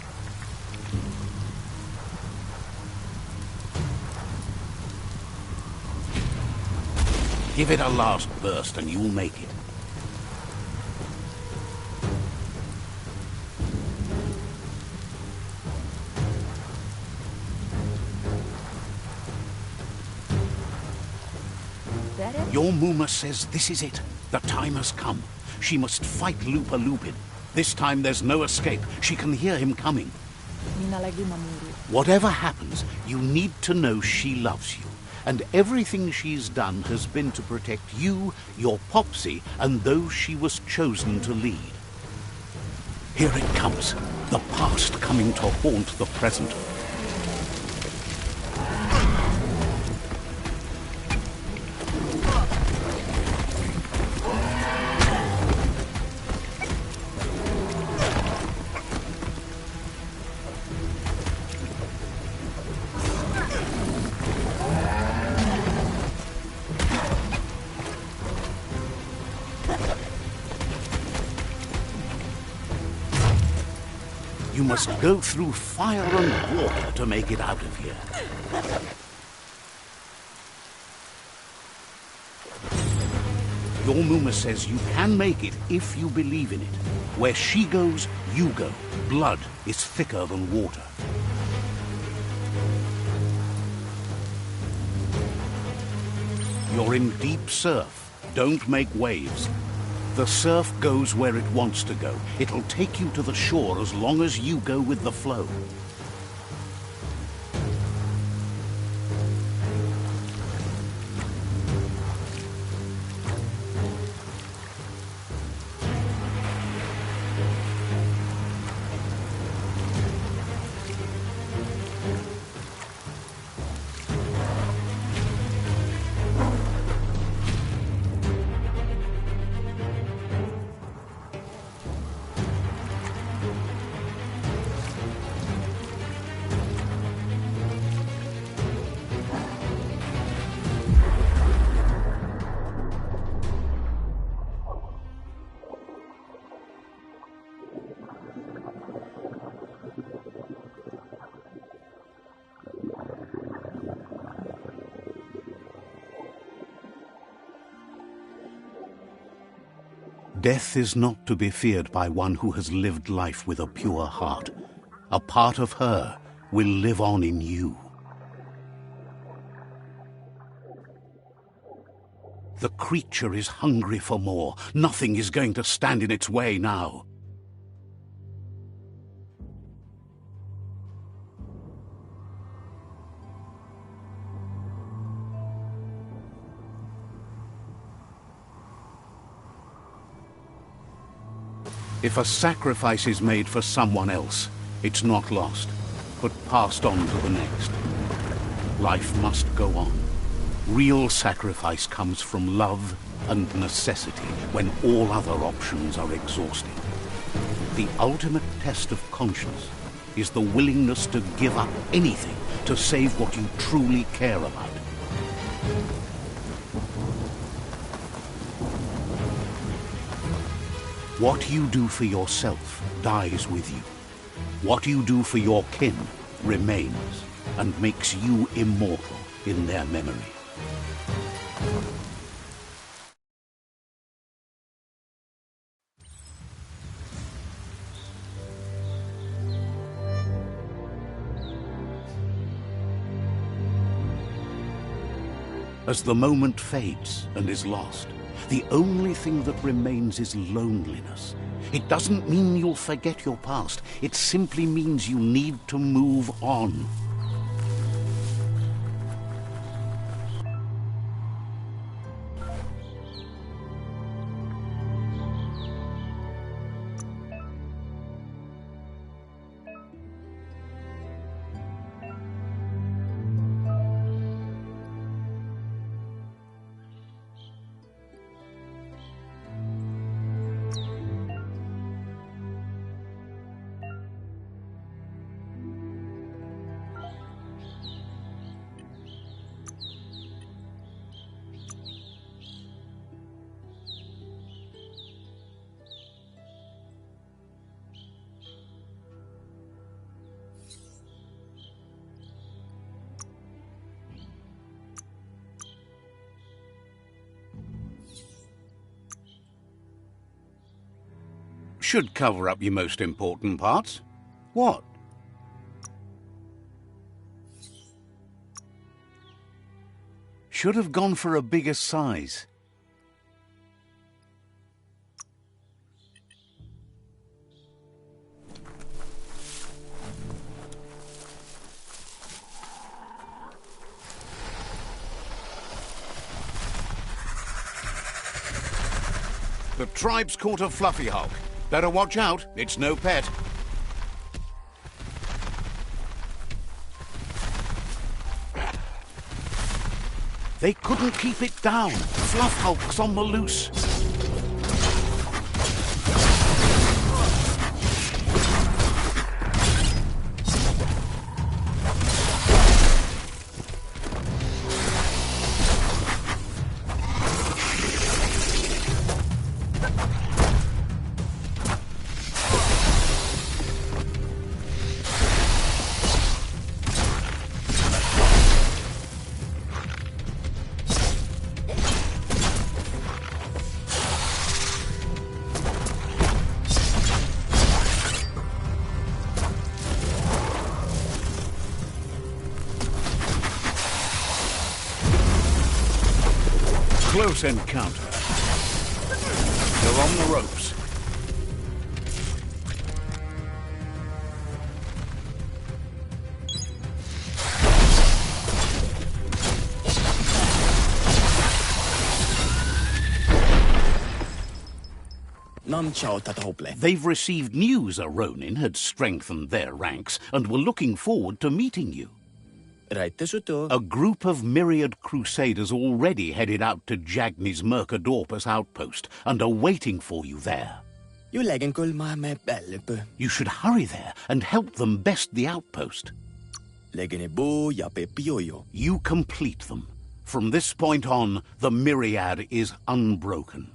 Give it a last burst and you'll make it. Your Muma says this is it. The time has come. She must fight Lupa Lupin. This time there's no escape. She can hear him coming. Whatever happens, you need to know she loves you. And everything she's done has been to protect you, your Popsy, and those she was chosen to lead. Here it comes. The past coming to haunt the present. You must go through fire and water to make it out of here. Your Muma says you can make it if you believe in it. Where she goes, you go. Blood is thicker than water. You're in deep surf. Don't make waves. The surf goes where it wants to go. It'll take you to the shore as long as you go with the flow. Death is not to be feared by one who has lived life with a pure heart. A part of her will live on in you. The creature is hungry for more. Nothing is going to stand in its way now. If a sacrifice is made for someone else, it's not lost, but passed on to the next. Life must go on. Real sacrifice comes from love and necessity when all other options are exhausted. The ultimate test of conscience is the willingness to give up anything to save what you truly care about. What you do for yourself dies with you. What you do for your kin remains and makes you immortal in their memory. As the moment fades and is lost, the only thing that remains is loneliness. It doesn't mean you'll forget your past. It simply means you need to move on. should cover up your most important parts. What? Should have gone for a bigger size. The tribe's caught a fluffy hulk. Better watch out, it's no pet. They couldn't keep it down. Fluff hulk's on the loose. Close encounter. They're on the ropes. They've received news a Ronin had strengthened their ranks and were looking forward to meeting you. A group of myriad crusaders already headed out to Jagni's Mercadorpus outpost and are waiting for you there. You should hurry there and help them best the outpost. You complete them. From this point on, the myriad is unbroken.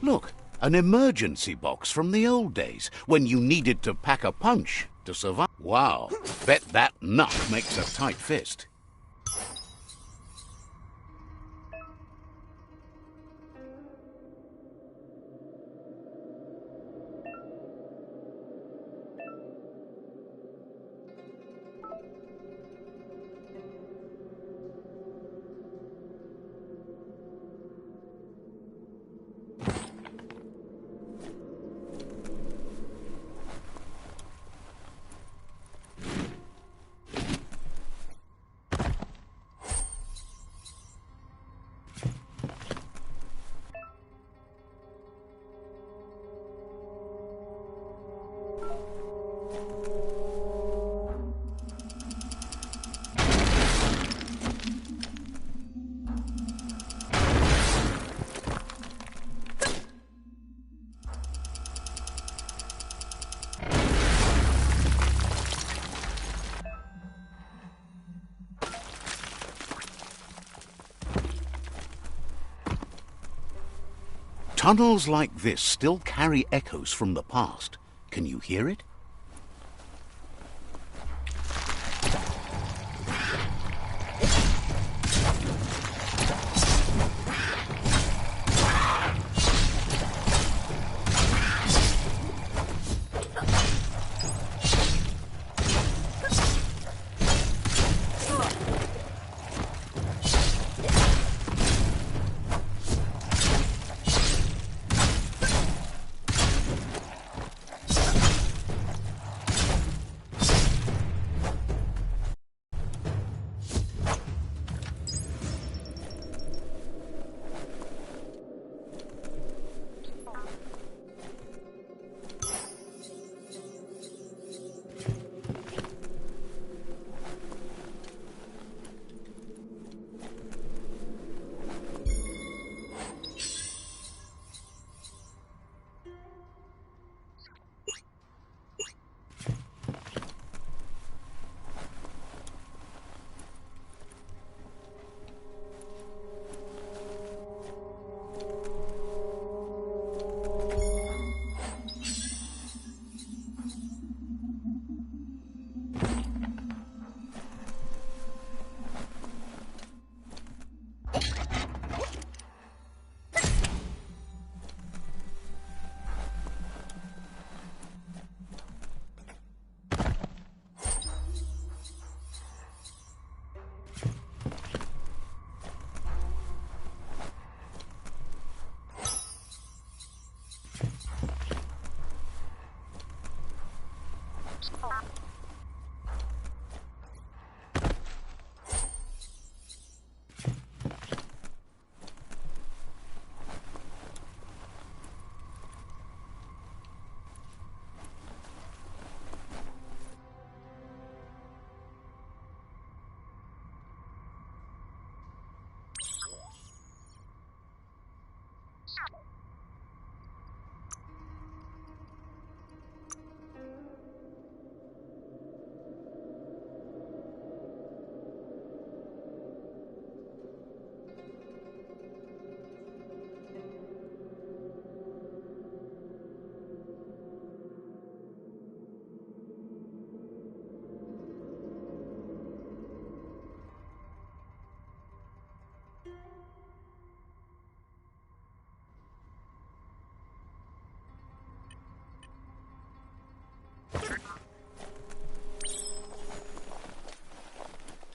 Look, an emergency box from the old days, when you needed to pack a punch to survive. Wow, bet that nut makes a tight fist. Tunnels like this still carry echoes from the past. Can you hear it?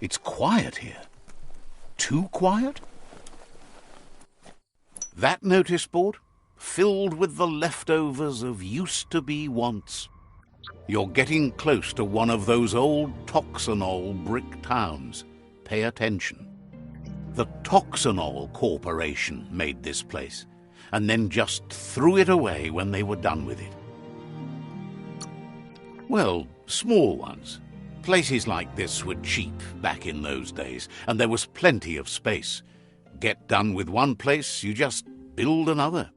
It's quiet here. Too quiet? That notice board? Filled with the leftovers of used-to-be wants. You're getting close to one of those old Toxanol brick towns. Pay attention. The Toxanol Corporation made this place, and then just threw it away when they were done with it. Well, small ones. Places like this were cheap back in those days, and there was plenty of space. Get done with one place, you just build another.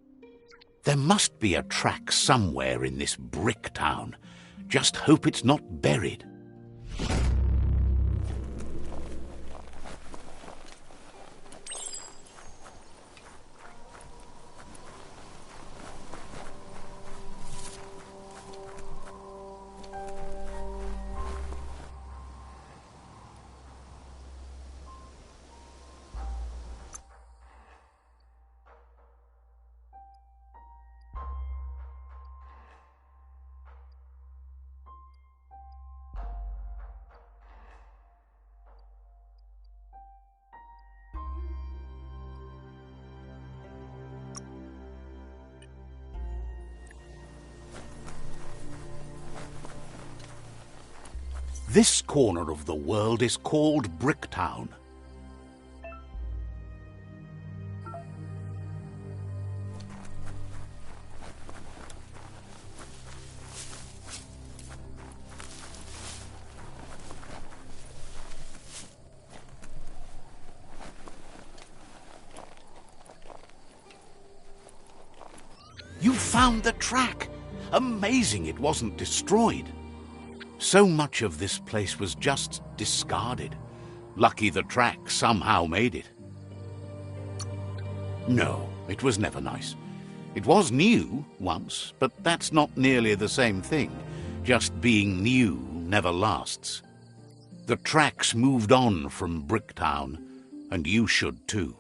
There must be a track somewhere in this brick town. Just hope it's not buried. This corner of the world is called Bricktown. You found the track! Amazing it wasn't destroyed. So much of this place was just discarded. Lucky the track somehow made it. No, it was never nice. It was new once, but that's not nearly the same thing. Just being new never lasts. The tracks moved on from Bricktown, and you should too.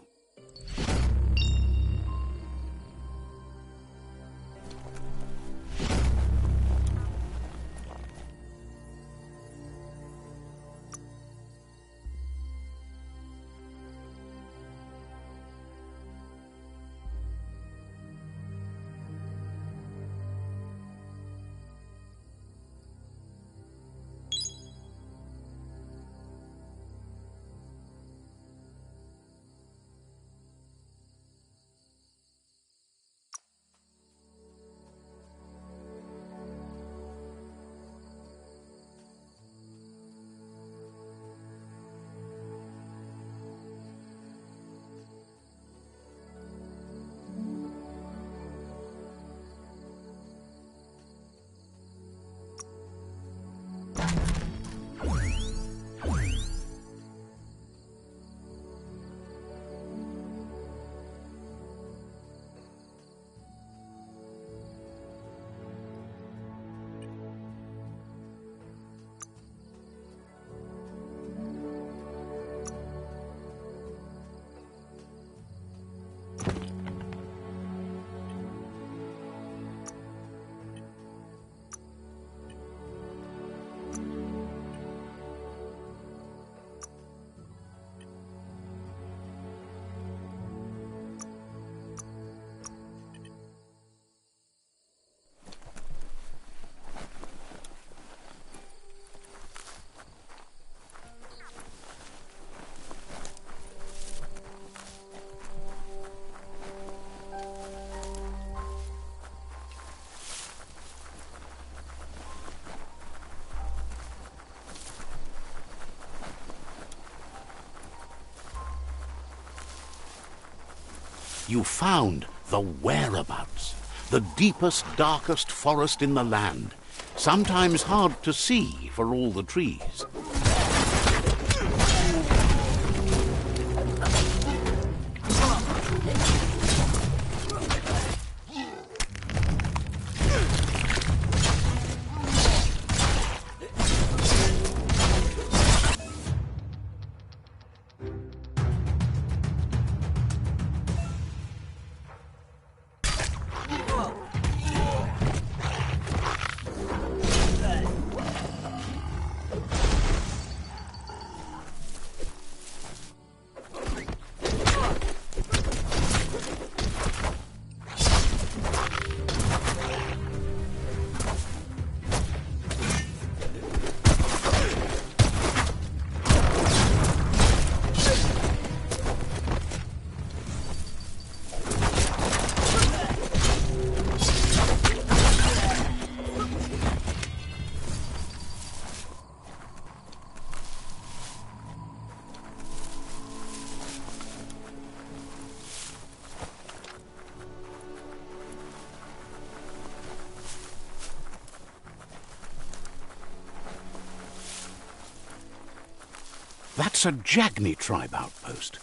You found the whereabouts, the deepest, darkest forest in the land, sometimes hard to see for all the trees. That's a Jagni tribe outpost.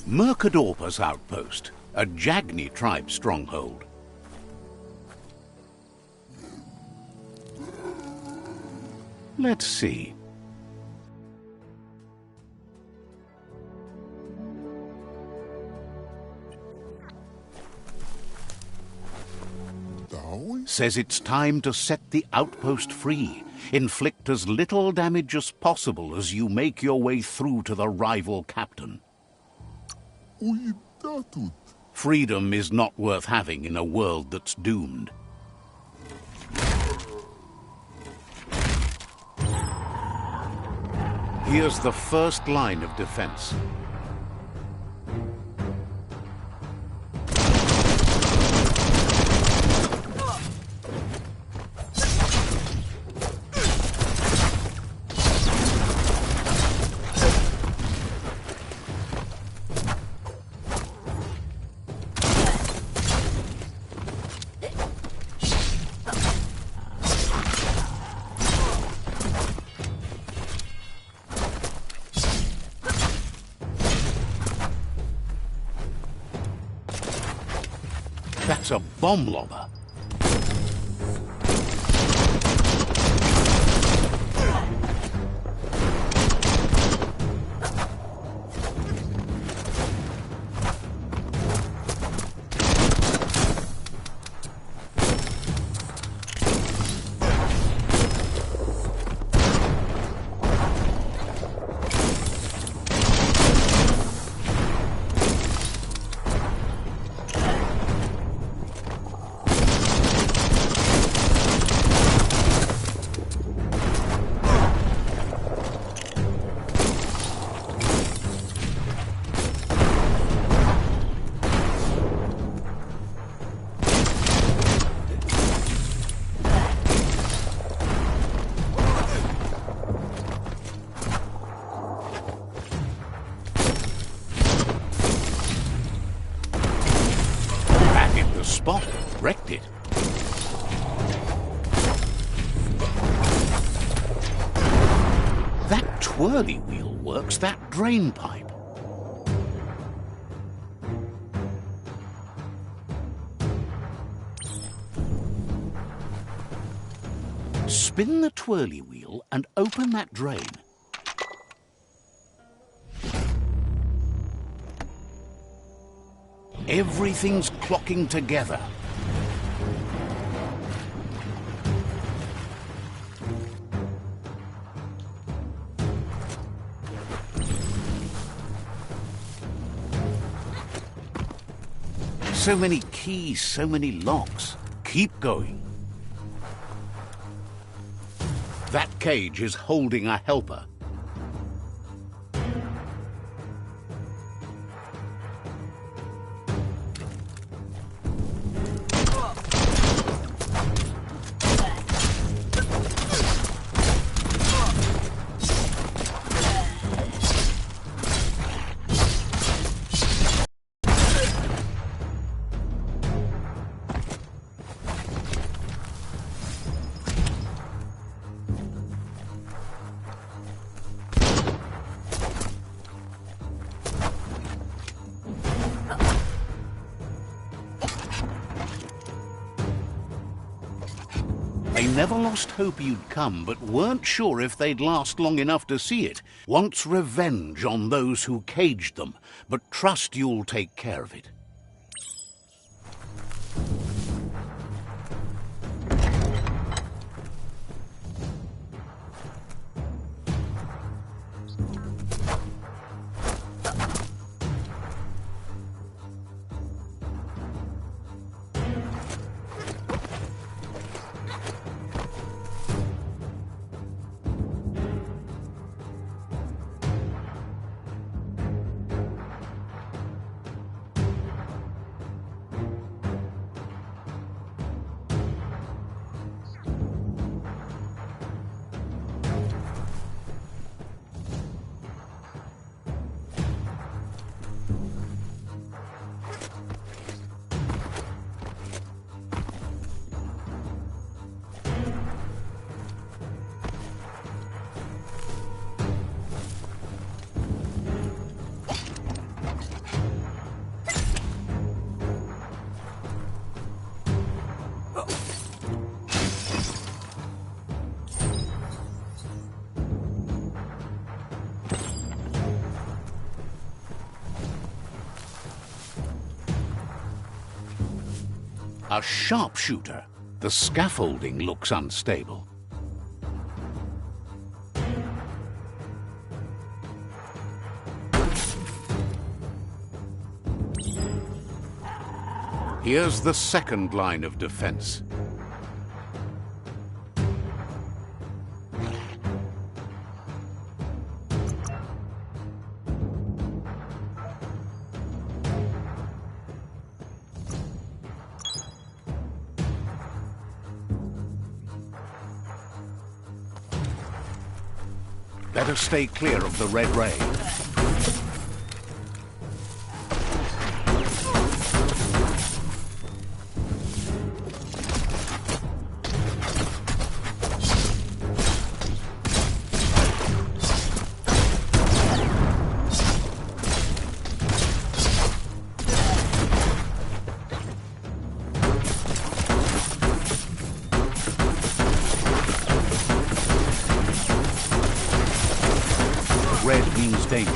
Mercadorpa's outpost, a Jagni tribe stronghold. Let's see. Says it's time to set the outpost free. Inflict as little damage as possible as you make your way through to the rival captain. Freedom is not worth having in a world that's doomed. Here's the first line of defense. That's a bomb lobber. Spot, wrecked it. That twirly wheel works that drain pipe. Spin the twirly wheel and open that drain. Everything's clocking together. So many keys, so many locks. Keep going. That cage is holding a helper. never lost hope you'd come, but weren't sure if they'd last long enough to see it. Wants revenge on those who caged them, but trust you'll take care of it. A sharpshooter. The scaffolding looks unstable. Here's the second line of defense. Better stay clear of the red ray. Red means danger.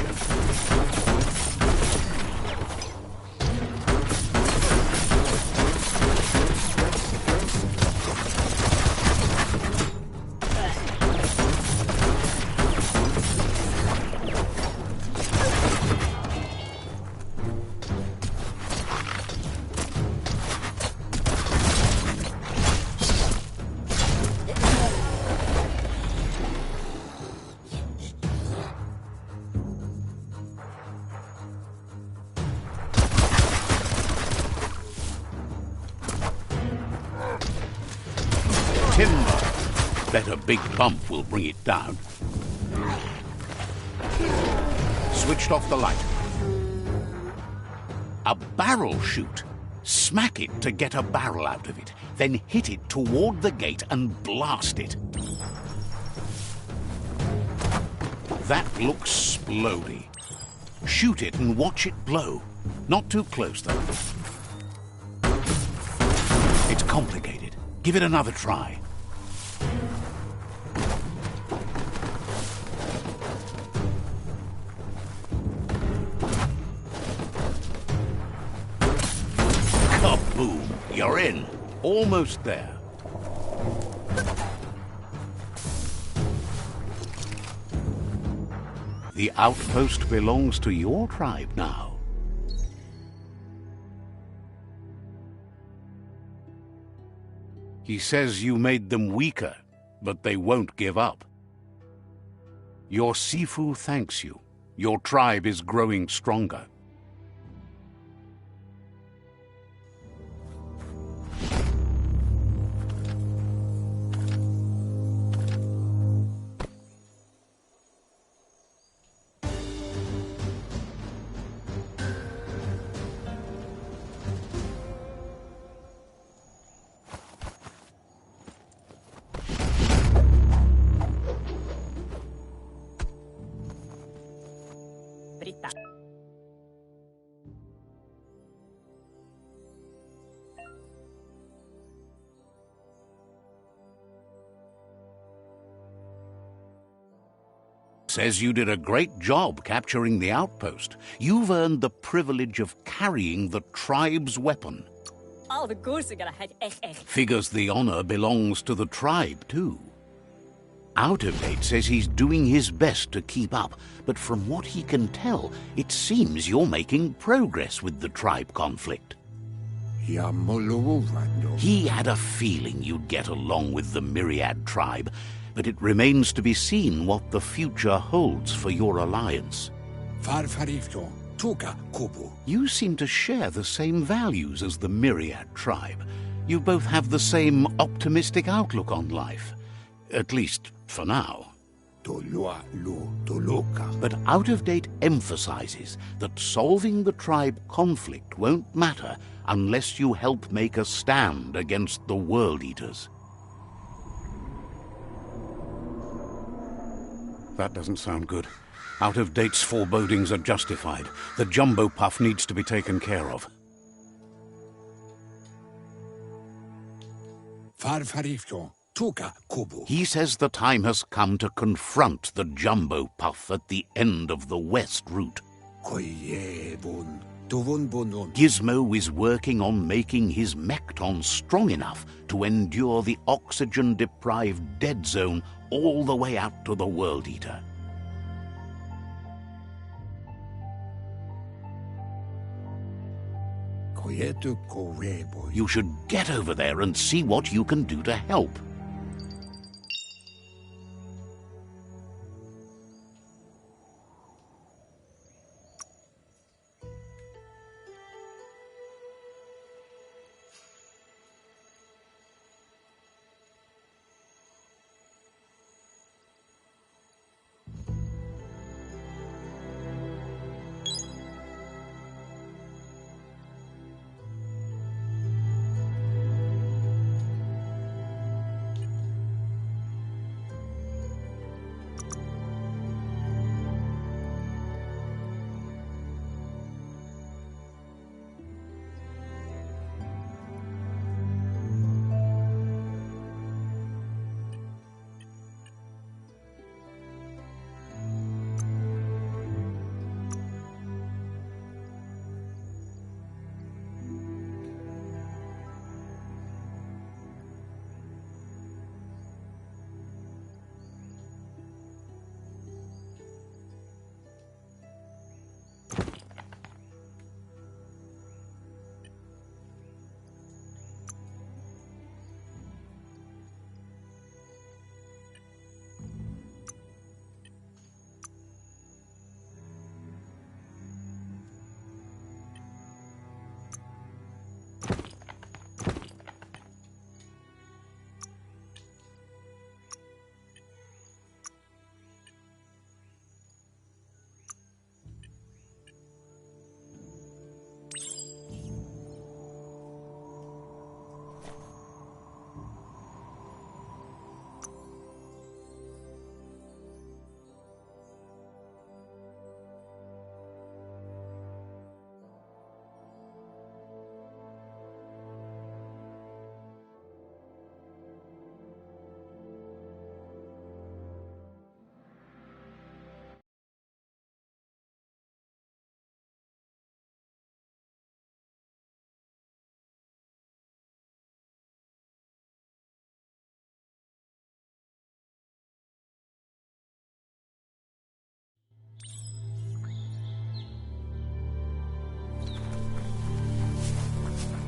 Timber. Bet a big bump will bring it down. Switched off the light. A barrel shoot. Smack it to get a barrel out of it. Then hit it toward the gate and blast it. That looks splody. Shoot it and watch it blow. Not too close, though. It's complicated. Give it another try. Kaboom! You're in. Almost there. The outpost belongs to your tribe now. He says you made them weaker, but they won't give up. Your Sifu thanks you. Your tribe is growing stronger. Britta. says you did a great job capturing the outpost. You've earned the privilege of carrying the tribe's weapon. All the goose are gonna have echt. Figures the honor belongs to the tribe, too. Out of Date says he's doing his best to keep up, but from what he can tell, it seems you're making progress with the tribe conflict. He had a feeling you'd get along with the Myriad tribe, but it remains to be seen what the future holds for your alliance. You seem to share the same values as the Myriad tribe. You both have the same optimistic outlook on life. At least, for now. But Out of Date emphasizes that solving the tribe conflict won't matter unless you help make a stand against the World Eaters. That doesn't sound good. Out of Date's forebodings are justified. The jumbo puff needs to be taken care of. He says the time has come to confront the jumbo puff at the end of the west route. Gizmo is working on making his Mekton strong enough to endure the oxygen-deprived dead zone all the way out to the World Eater. You should get over there and see what you can do to help.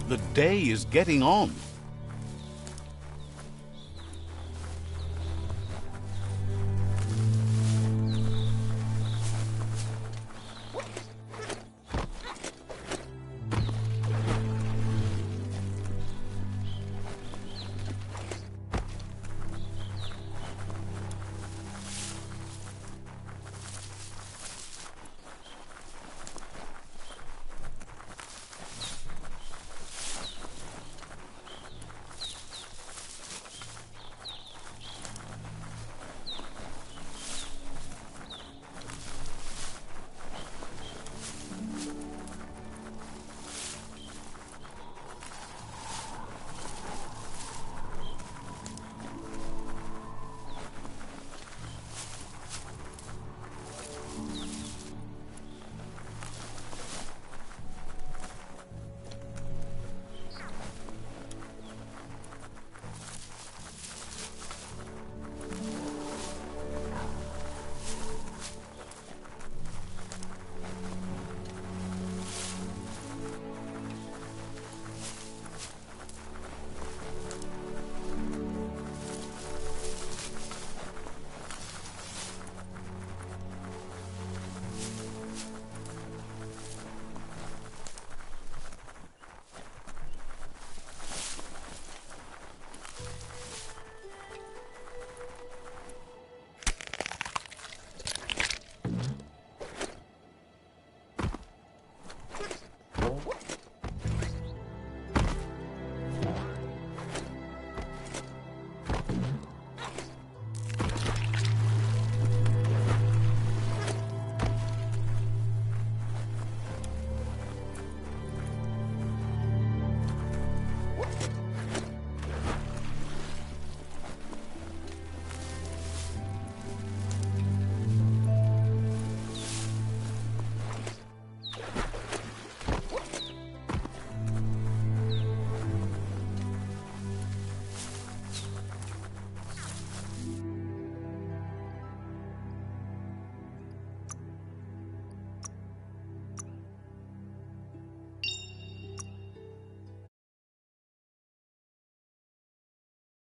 The day is getting on.